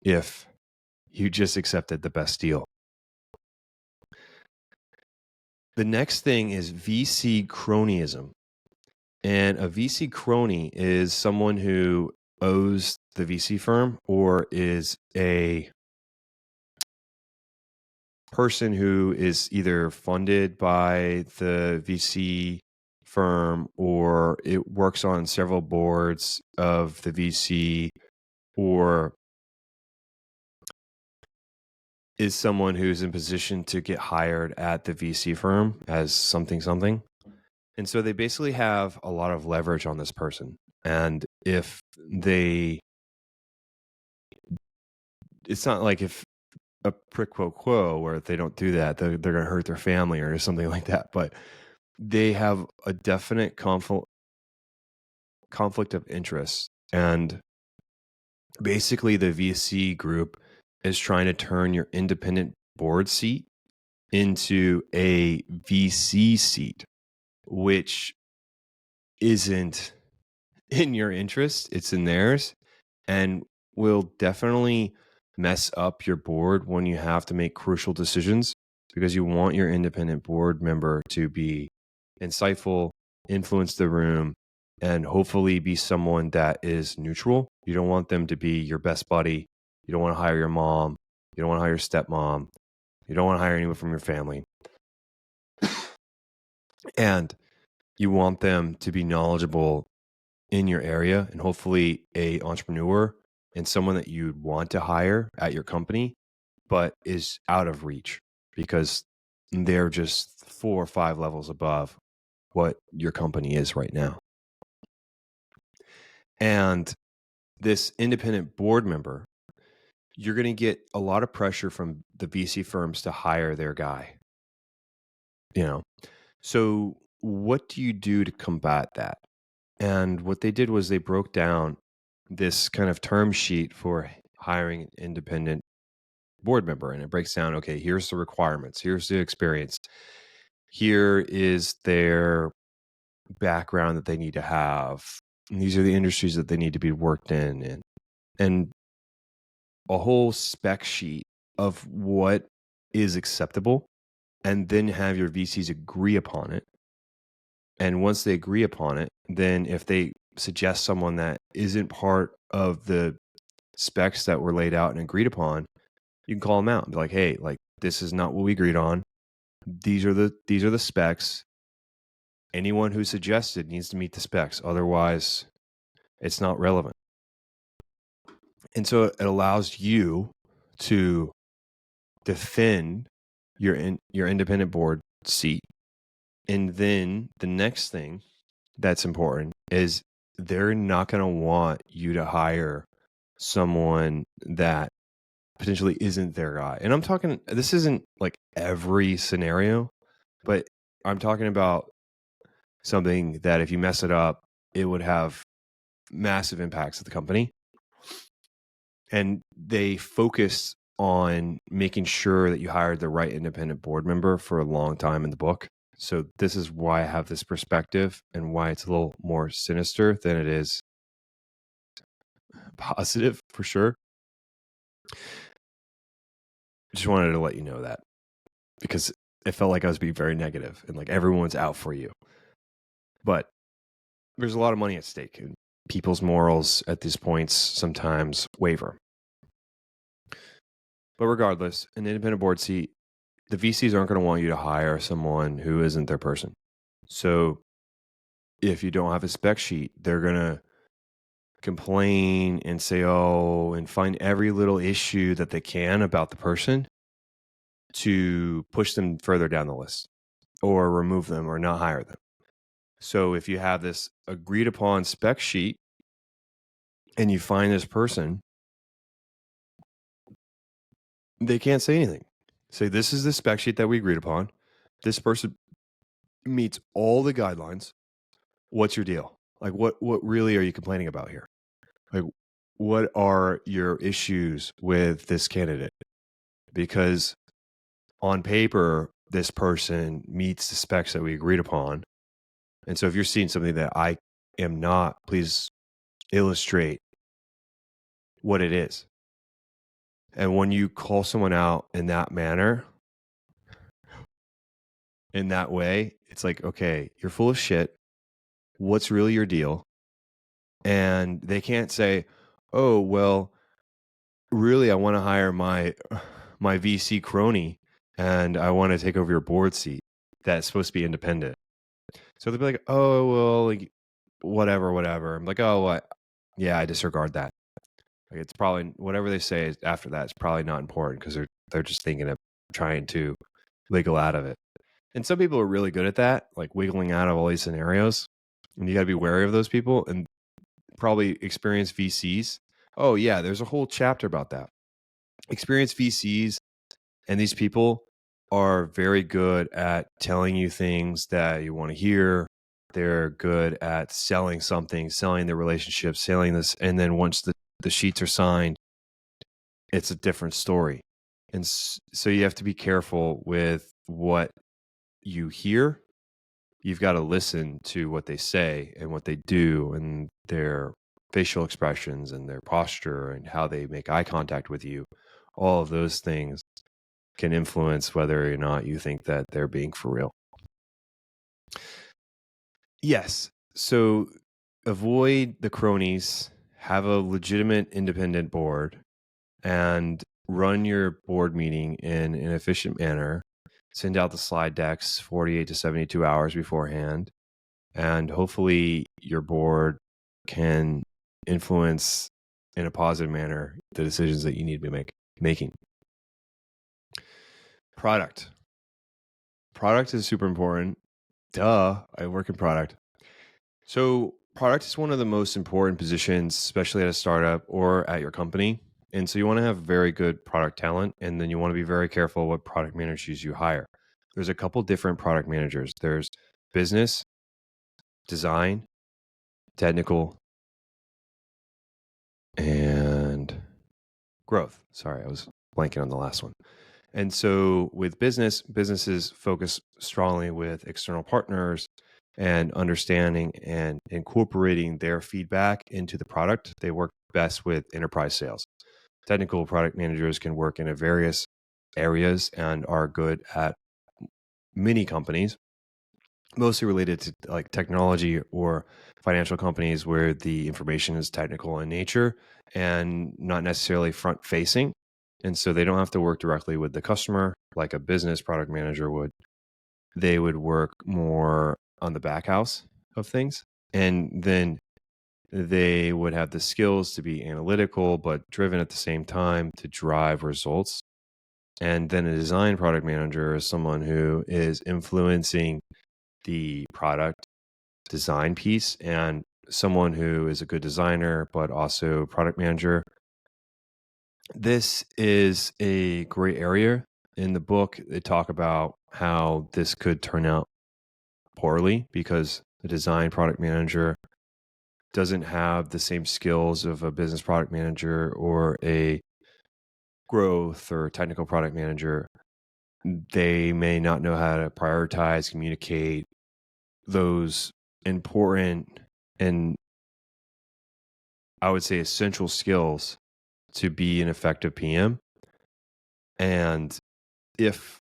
if you just accepted the best deal. The next thing is VC Cronyism. And a VC crony is someone who owes the VC firm or is a person who is either funded by the VC firm or it works on several boards of the VC or is someone who's in position to get hired at the VC firm as something. And so they basically have a lot of leverage on this person. And if it's not like if a quid pro quo where if they don't do that, they're going to hurt their family or something like that. But they have a definite conflict of interest. And basically the VC group is trying to turn your independent board seat into a VC seat, which isn't in your interest. It's in theirs and will definitely mess up your board when you have to make crucial decisions because you want your independent board member to be insightful, influence the room, and hopefully be someone that is neutral. You don't want them to be your best buddy. You don't want to hire your mom. You don't want to hire your stepmom. You don't want to hire anyone from your family. And you want them to be knowledgeable in your area and hopefully a entrepreneur and someone that you'd want to hire at your company, but is out of reach because they're just 4 or 5 levels above what your company is right now. And this independent board member, you're going to get a lot of pressure from the VC firms to hire their guy. So what do you do to combat that? And what they did was they broke down this kind of term sheet for hiring an independent board member. And it breaks down, okay, here's the requirements. Here's the experience. Here is their background that they need to have. And these are the industries that they need to be worked in. And a whole spec sheet of what is acceptable. And then have your VCs agree upon it. And once they agree upon it, then if they suggest someone that isn't part of the specs that were laid out and agreed upon, you can call them out and be like, hey, like this is not what we agreed on. These are the specs. Anyone who suggested needs to meet the specs. Otherwise, it's not relevant. And so it allows you to defend your independent board seat. And then the next thing that's important is they're not going to want you to hire someone that potentially isn't their guy. And I'm talking, this isn't like every scenario, but I'm talking about something that if you mess it up, it would have massive impacts at the company. And they focus on making sure that you hired the right independent board member for a long time in the book. So this is why I have this perspective and why it's a little more sinister than it is positive for sure. Just wanted to let you know that because it felt like I was being very negative and like everyone's out for you. But there's a lot of money at stake and people's morals at these points sometimes waver. But regardless, an independent board seat, the VCs aren't going to want you to hire someone who isn't their person. So if you don't have a spec sheet, they're going to complain and say, oh, and find every little issue that they can about the person to push them further down the list or remove them or not hire them. So if you have this agreed upon spec sheet and you find this person, they can't say anything. Say, this is the spec sheet that we agreed upon. This person meets all the guidelines. What's your deal? Like, what really are you complaining about here? Like, what are your issues with this candidate? Because on paper, this person meets the specs that we agreed upon. And so if you're seeing something that I am not, please illustrate what it is. And when you call someone out in that manner, in that way, it's like, okay, you're full of shit. what's really your deal. And they can't say, oh, well, really, I want to hire my VC crony and I want to take over your board seat that's supposed to be independent. So they'll be like, oh, well, like, whatever. I'm like, oh, what? Yeah, I disregard that. Like, it's probably whatever they say after that is probably not important because they're just thinking of trying to wiggle out of it. And some people are really good at that, like wiggling out of all these scenarios. And you got to be wary of those people and probably experienced VCs. Oh, yeah, there's a whole chapter about that. Experienced VCs and these people are very good at telling you things that you want to hear. They're good at selling something, selling their relationship, selling this. And then once the sheets are signed, it's a different story. And so you have to be careful with what you hear. You've got to listen to what they say and what they do and their facial expressions and their posture and how they make eye contact with you. All of those things can influence whether or not you think that they're being for real. Yes. So avoid the cronies, have a legitimate independent board, and run your board meeting in an efficient manner. Send out the slide decks 48 to 72 hours beforehand. And hopefully your board can influence in a positive manner the decisions that you need to be making. Product is super important. Duh, I work in product. So product is one of the most important positions, especially at a startup or at your company. And so you want to have very good product talent, and then you want to be very careful what product managers you hire. There's a couple different product managers. There's business, design, technical, and growth. Sorry, I was blanking on the last one. And so with businesses focus strongly with external partners and understanding and incorporating their feedback into the product. They work best with enterprise sales. Technical product managers can work in various areas and are good at many companies, mostly related to like technology or financial companies where the information is technical in nature and not necessarily front facing. And so they don't have to work directly with the customer like a business product manager would. They would work more on the back house of things. And then they would have the skills to be analytical, but driven at the same time to drive results. And then a design product manager is someone who is influencing the product design piece and someone who is a good designer, but also product manager. This is a gray area. In the book, they talk about how this could turn out poorly because the design product manager doesn't have the same skills of a business product manager or a growth or technical product manager. They may not know how to prioritize, communicate those important and I would say essential skills to be an effective PM. And if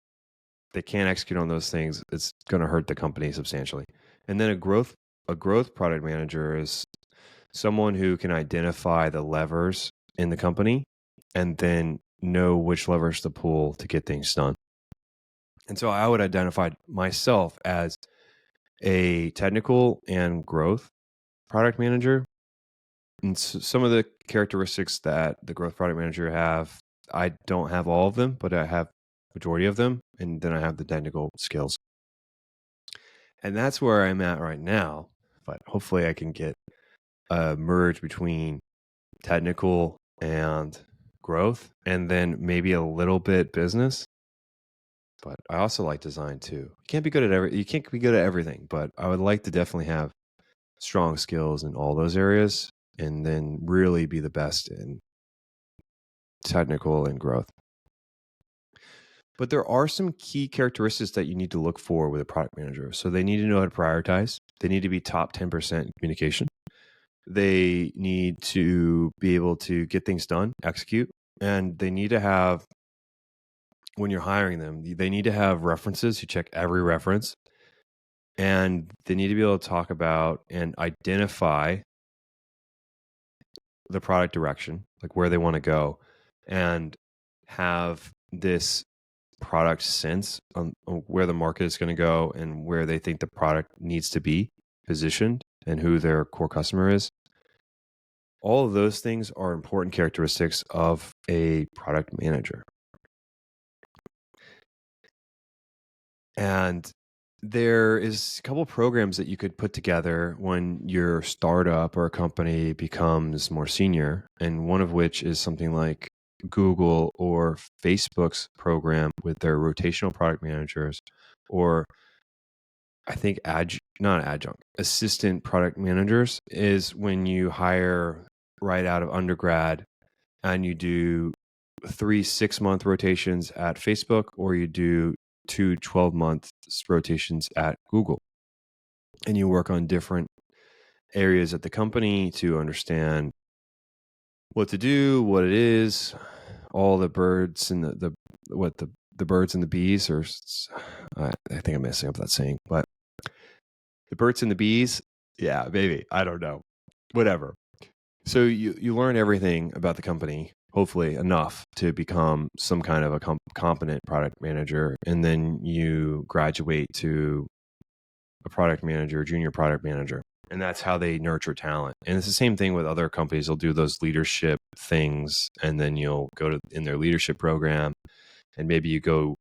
they can't execute on those things, it's going to hurt the company substantially. And then a growth product manager is someone who can identify the levers in the company and then know which levers to pull to get things done. And so I would identify myself as a technical and growth product manager. And so some of the characteristics that the growth product manager have, I don't have all of them, but I have majority of them. And then I have the technical skills. And that's where I'm at right now. But hopefully I can get a merge between technical and growth, and then maybe a little bit business. But I also like design too. You can't be good at everything, but I would like to definitely have strong skills in all those areas and then really be the best in technical and growth. But there are some key characteristics that you need to look for with a product manager. So they need to know how to prioritize. They need to be top 10% in communication. They need to be able to get things done, execute, and they need to have, when you're hiring them, they need to have references. You check every reference. And they need to be able to talk about and identify the product direction, like where they want to go, and have this product sense on where the market is going to go and where they think the product needs to be positioned and who their core customer is. All of those things are important characteristics of a product manager. And there is a couple of programs that you could put together when your startup or a company becomes more senior, and one of which is something like Google or Facebook's program with their rotational product managers, or I think assistant product managers is when you hire right out of undergrad and you do 3 6-month rotations at Facebook, or you do 2 12-month rotations at Google. And you work on different areas at the company to understand what to do, what it is, all the birds and the birds and the bees, or I think I'm messing up that saying, but the birds and the bees, yeah, maybe, I don't know, whatever. So you learn everything about the company, hopefully enough to become some kind of a competent product manager, and then you graduate to a product manager, junior product manager. And that's how they nurture talent. And it's the same thing with other companies. They'll do those leadership things, and then you'll go in their leadership program, and maybe you go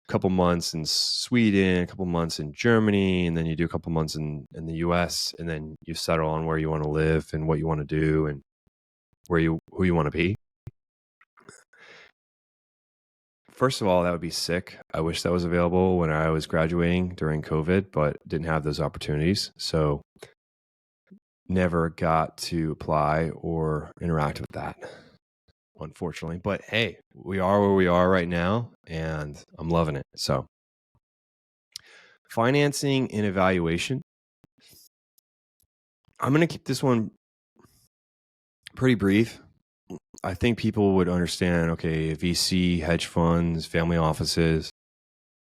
a couple months in Sweden, a couple months in Germany, and then you do a couple months in the US, and then you settle on where you want to live and what you want to do and who you want to be. First of all, that would be sick. I wish that was available when I was graduating during COVID, but didn't have those opportunities. So never got to apply or interact with that, unfortunately. But hey, we are where we are right now, and I'm loving it. So financing and evaluation. I'm going to keep this one pretty brief. I think people would understand, okay, VC, hedge funds, family offices,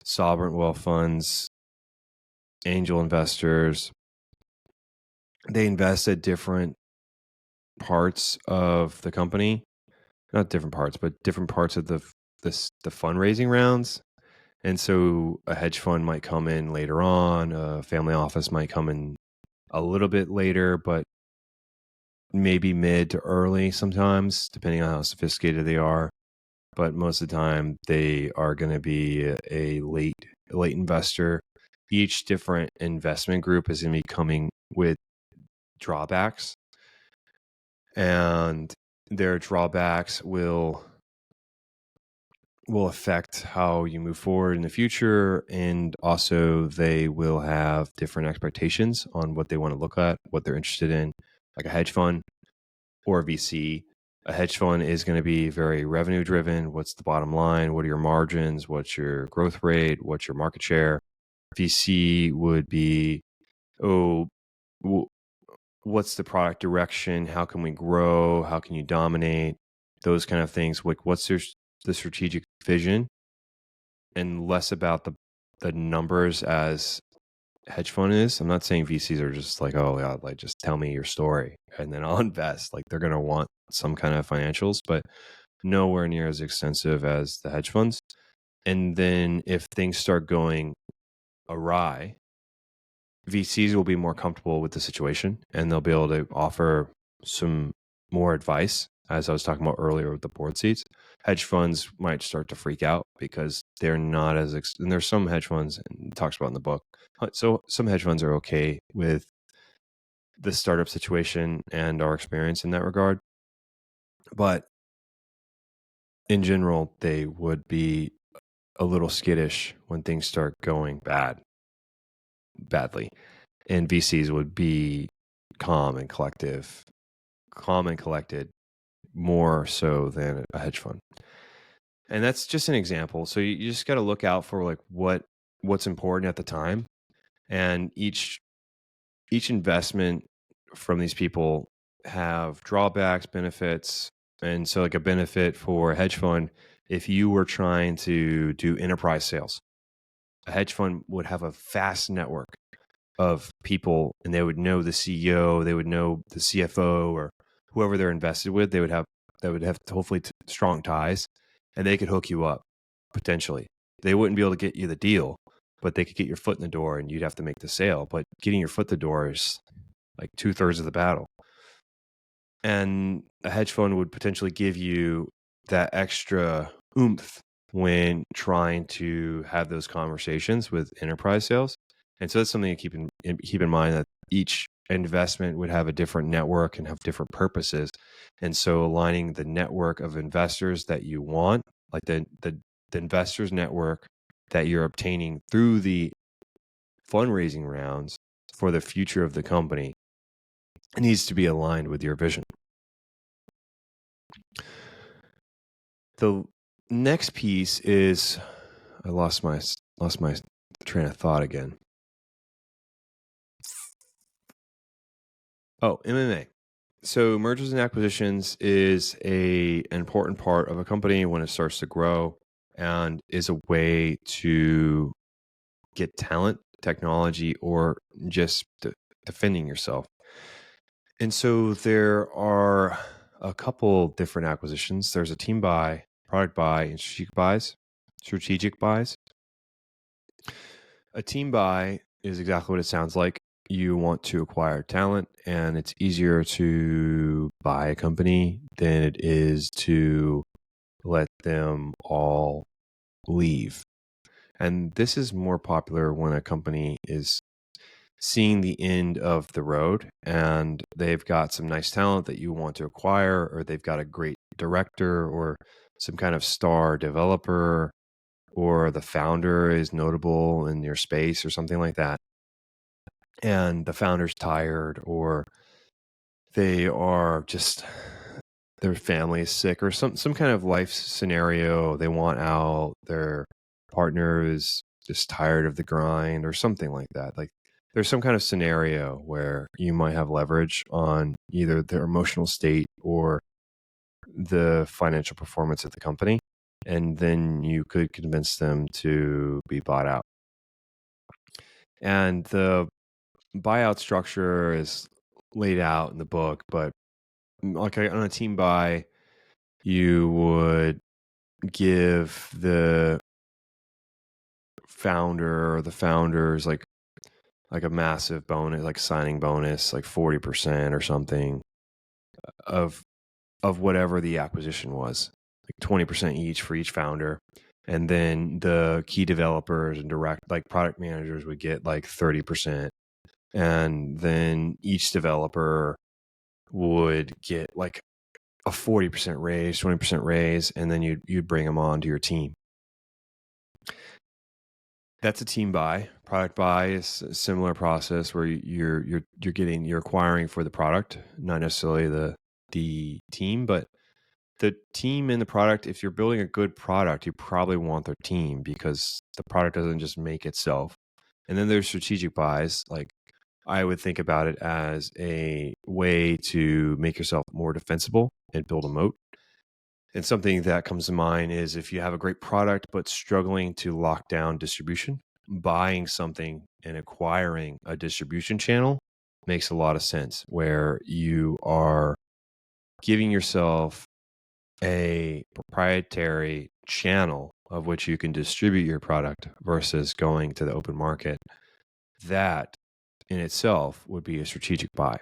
sovereign wealth funds, angel investors, they invest at different parts of the company. Not different parts, but different parts of the fundraising rounds. And so a hedge fund might come in later on, a family office might come in a little bit later, but maybe mid to early sometimes, depending on how sophisticated they are. But most of the time, they are going to be a late investor. Each different investment group is going to be coming with drawbacks, and their drawbacks will affect how you move forward in the future, and also they will have different expectations on what they want to look at, what they're interested in. Like a hedge fund or a VC, a hedge fund is going to be very revenue driven. What's the bottom line? What are your margins? What's your growth rate? What's your market share? VC would be, what's the product direction? How can we grow? How can you dominate? Those kind of things. What's the strategic vision, and less about the numbers as hedge fund is. I'm not saying VCs are just like, oh yeah, like just tell me your story and then I'll invest. Like they're going to want some kind of financials, but nowhere near as extensive as the hedge funds. And then if things start going awry, VCs will be more comfortable with the situation, and they'll be able to offer some more advice, as I was talking about earlier with the board seats. Hedge funds might start to freak out because they're not as, and there's some hedge funds, and it talks about in the book. So some hedge funds are okay with the startup situation and our experience in that regard. But in general, they would be a little skittish when things start going badly. And VCs would be calm and collected more so than a hedge fund. And that's just an example. So you just got to look out for like what's important at the time. And each investment from these people have drawbacks, benefits. And so like a benefit for a hedge fund, if you were trying to do enterprise sales, a hedge fund would have a vast network of people, and they would know the CEO, they would know the CFO, or whoever they're invested with. They would have hopefully strong ties, and they could hook you up potentially. They wouldn't be able to get you the deal, but they could get your foot in the door, and you'd have to make the sale. But getting your foot in the door is like 2/3 of the battle. And a hedge fund would potentially give you that extra oomph when trying to have those conversations with enterprise sales. And so that's something to keep in mind, that each investment would have a different network and have different purposes. And so aligning the network of investors that you want, like the investors network that you're obtaining through the fundraising rounds for the future of the company, it needs to be aligned with your vision. The next piece is, I lost my train of thought again. Oh, MMA. So mergers and acquisitions is an important part of a company when it starts to grow, and is a way to get talent, technology, or just defending yourself. And so there are a couple different acquisitions. There's a team buy, product buy, and strategic buys. A team buy is exactly what it sounds like. You want to acquire talent, and it's easier to buy a company than it is to let them all leave. And this is more popular when a company is seeing the end of the road and they've got some nice talent that you want to acquire, or they've got a great director or some kind of star developer, or the founder is notable in your space or something like that. And the founder's tired, or they are just, their family is sick, or some kind of life scenario. They want out, their partner is just tired of the grind or something like that. Like there's some kind of scenario where you might have leverage on either their emotional state or the financial performance of the company. And then you could convince them to be bought out. And the buyout structure is laid out in the book, but like on a team buy, you would give the founder or the founders like a massive bonus, like signing bonus, like 40% or something of whatever the acquisition was, like 20% each for each founder. And then the key developers and product managers would get like 30%. And then each developer would get like a 40% raise, 20% raise, and then you'd bring them on to your team. That's a team buy. Product buy is a similar process where you're acquiring for the product, not necessarily the team, but the team and the product. If you're building a good product, you probably want their team, because the product doesn't just make itself. And then there's strategic buys. Like I would think about it as a way to make yourself more defensible and build a moat. And something that comes to mind is if you have a great product but struggling to lock down distribution, buying something and acquiring a distribution channel makes a lot of sense, where you are giving yourself a proprietary channel of which you can distribute your product versus going to the open market. That in itself would be a strategic buy.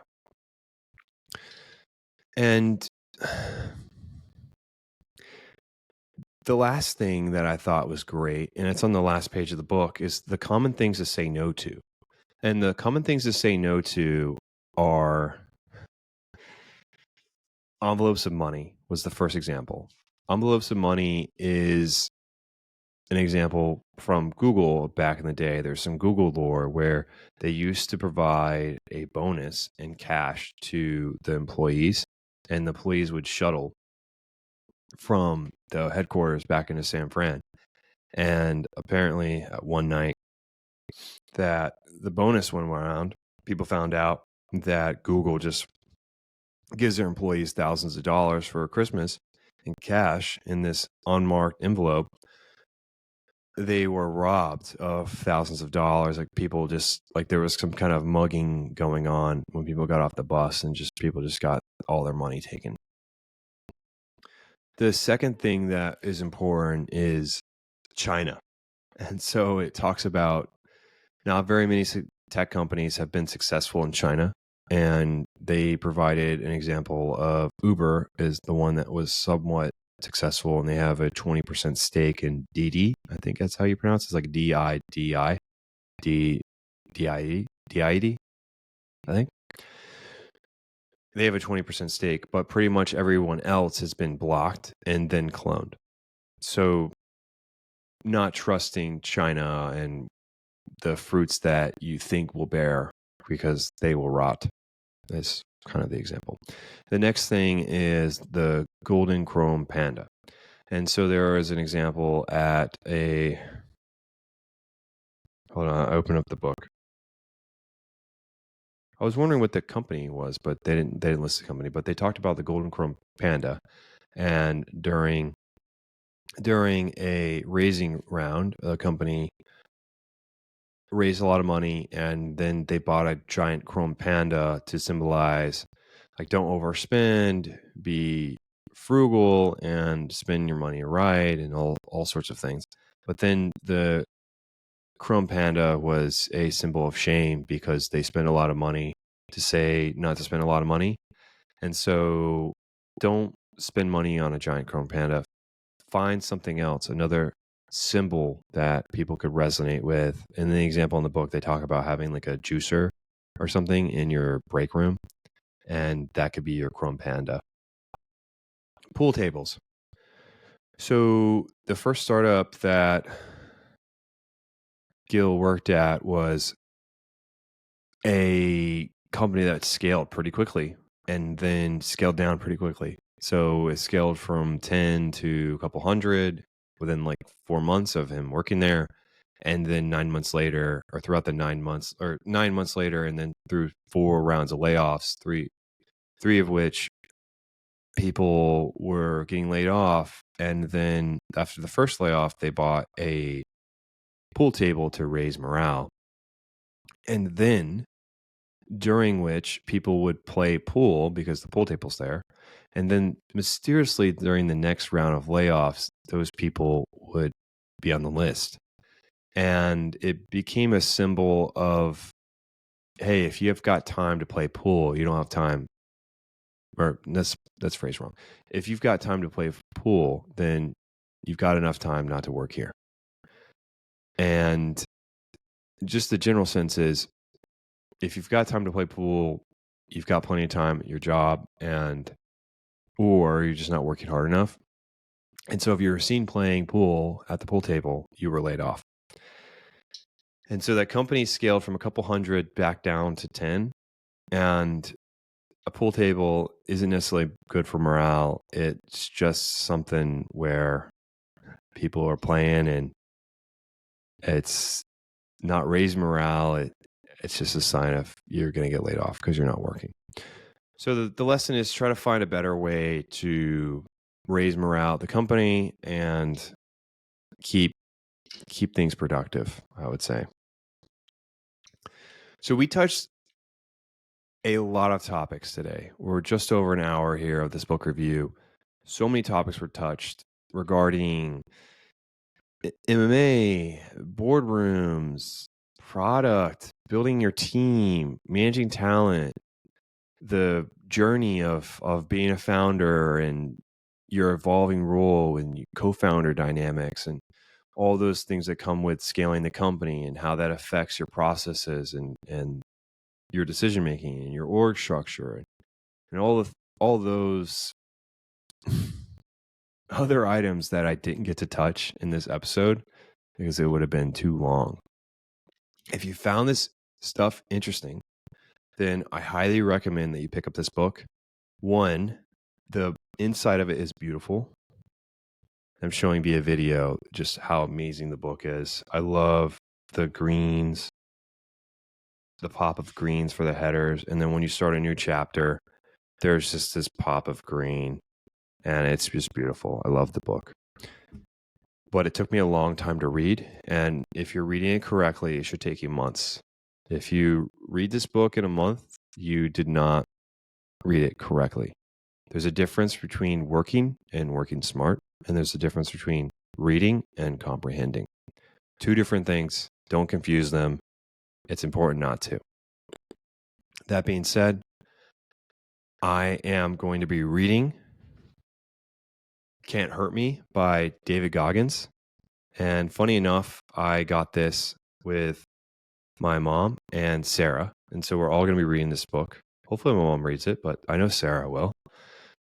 And the last thing that I thought was great, and it's on the last page of the book, is the common things to say no to. And the common things to say no to are envelopes of money was the first example. Envelopes of money is an example from Google back in the day. There's some Google lore where they used to provide a bonus in cash to the employees, and the employees would shuttle from the headquarters back into San Fran. And apparently one night that the bonus went around, people found out that Google just gives their employees thousands of dollars for Christmas in cash in this unmarked envelope. they were robbed of thousands of dollars. Like people just like there was some kind of mugging going on when people got off the bus, and just people just got all their money taken. The second thing that is important is China. And so it talks about not very many tech companies have been successful in China. And they provided an example of Uber is the one that was somewhat successful, and they have a 20% stake in Didi. I think that's how you pronounce it. It's like D-I-D-I, D-I-E, D-I-E-D, I think. They have a 20% stake, but pretty much everyone else has been blocked and then cloned. So not trusting China and the fruits that you think will bear because they will rot. That's kind of the example. The next thing is the golden chrome panda. And so there is an example at a, hold on, I open up the book. I was wondering what the company was, but they didn't list the company, but they talked about the golden chrome panda. And during a raising round, a company raised a lot of money, and then they bought a giant chrome panda to symbolize like don't overspend, be frugal, and spend your money right, and all sorts of things. But then the chrome panda was a symbol of shame because they spent a lot of money to say not to spend a lot of money. And so don't spend money on a giant chrome panda. Find something else, another symbol that people could resonate with. In the example in the book, they talk about having like a juicer or something in your break room, and that could be your chrome panda. Pool tables. So the first startup that Gill worked at was a company that scaled pretty quickly and then scaled down pretty quickly. So it scaled from 10 to a couple hundred within like 4 months of him working there. And then 9 months later, or throughout the 9 months, or 9 months later, and then through 4 rounds of layoffs, three of which people were getting laid off. And then after the first layoff, they bought a pool table to raise morale. And then during which people would play pool because the pool table's there. And then mysteriously during the next round of layoffs, those people would be on the list. And it became a symbol of, hey, if you have got time to play pool, you don't have time. Or that's phrased wrong. If you've got time to play pool, then you've got enough time not to work here. And just the general sense is, if you've got time to play pool, you've got plenty of time at your job, or you're just not working hard enough. And so if you're seen playing pool at the pool table, you were laid off. And so that company scaled from a couple hundred back down to 10. And a pool table isn't necessarily good for morale. It's just something where people are playing, and it's not raise morale. It's just a sign of you're going to get laid off because you're not working. So the lesson is try to find a better way to raise morale at the company and keep things productive, I would say. So we touched a lot of topics today. We're just over an hour here of this book review. So many topics were touched regarding MMA, boardrooms, product, building your team, managing talent, the journey of being a founder and your evolving role and co-founder dynamics and all those things that come with scaling the company and how that affects your processes and your decision making and your org structure and all those other items that I didn't get to touch in this episode because it would have been too long. If you found this stuff interesting, then I highly recommend that you pick up this book. One, the inside of it is beautiful. I'm showing via video just how amazing the book is. I love the greens, the pop of greens for the headers. And then when you start a new chapter, there's just this pop of green, and it's just beautiful. I love the book. but it took me a long time to read. And if you're reading it correctly, it should take you months. If you read this book in a month, you did not read it correctly. There's a difference between working and working smart, and there's a difference between reading and comprehending. Two different things. Don't confuse them. It's important not to. That being said, I am going to be reading Can't Hurt Me by David Goggins. And funny enough, I got this with my mom and Sarah. And so we're all going to be reading this book. Hopefully my mom reads it, but I know Sarah will.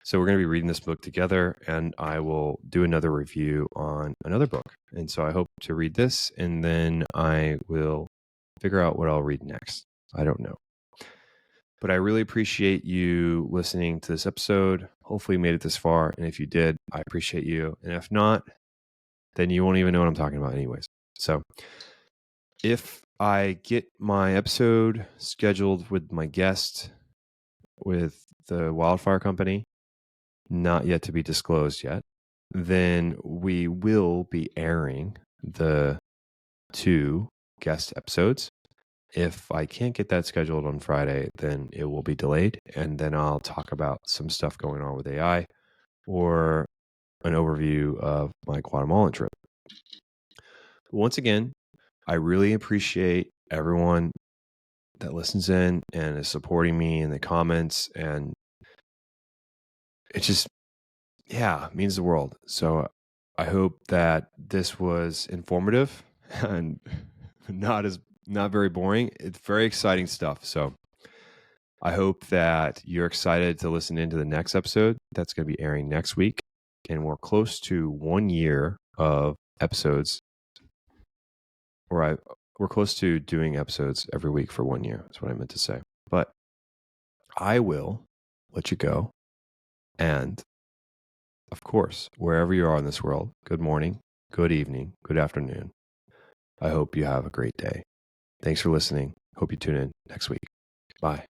So we're going to be reading this book together, and I will do another review on another book. And so I hope to read this, and then I will figure out what I'll read next. I don't know. But I really appreciate you listening to this episode. Hopefully you made it this far. And if you did, I appreciate you. And if not, then you won't even know what I'm talking about anyways. So if I get my episode scheduled with my guest with the wildfire company, not yet to be disclosed yet, then we will be airing the 2 guest episodes. If I can't get that scheduled on Friday, then it will be delayed. And then I'll talk about some stuff going on with AI or an overview of my Guatemalan trip. Once again, I really appreciate everyone that listens in and is supporting me in the comments. And it just, means the world. So I hope that this was informative and not very boring. It's very exciting stuff. So I hope that you're excited to listen into the next episode that's going to be airing next week. And we're close to 1 year of episodes, or we're close to doing episodes every week for 1 year. That's what I meant to say. But I will let you go. And of course, wherever you are in this world, good morning, good evening, good afternoon. I hope you have a great day. Thanks for listening. Hope you tune in next week. Bye.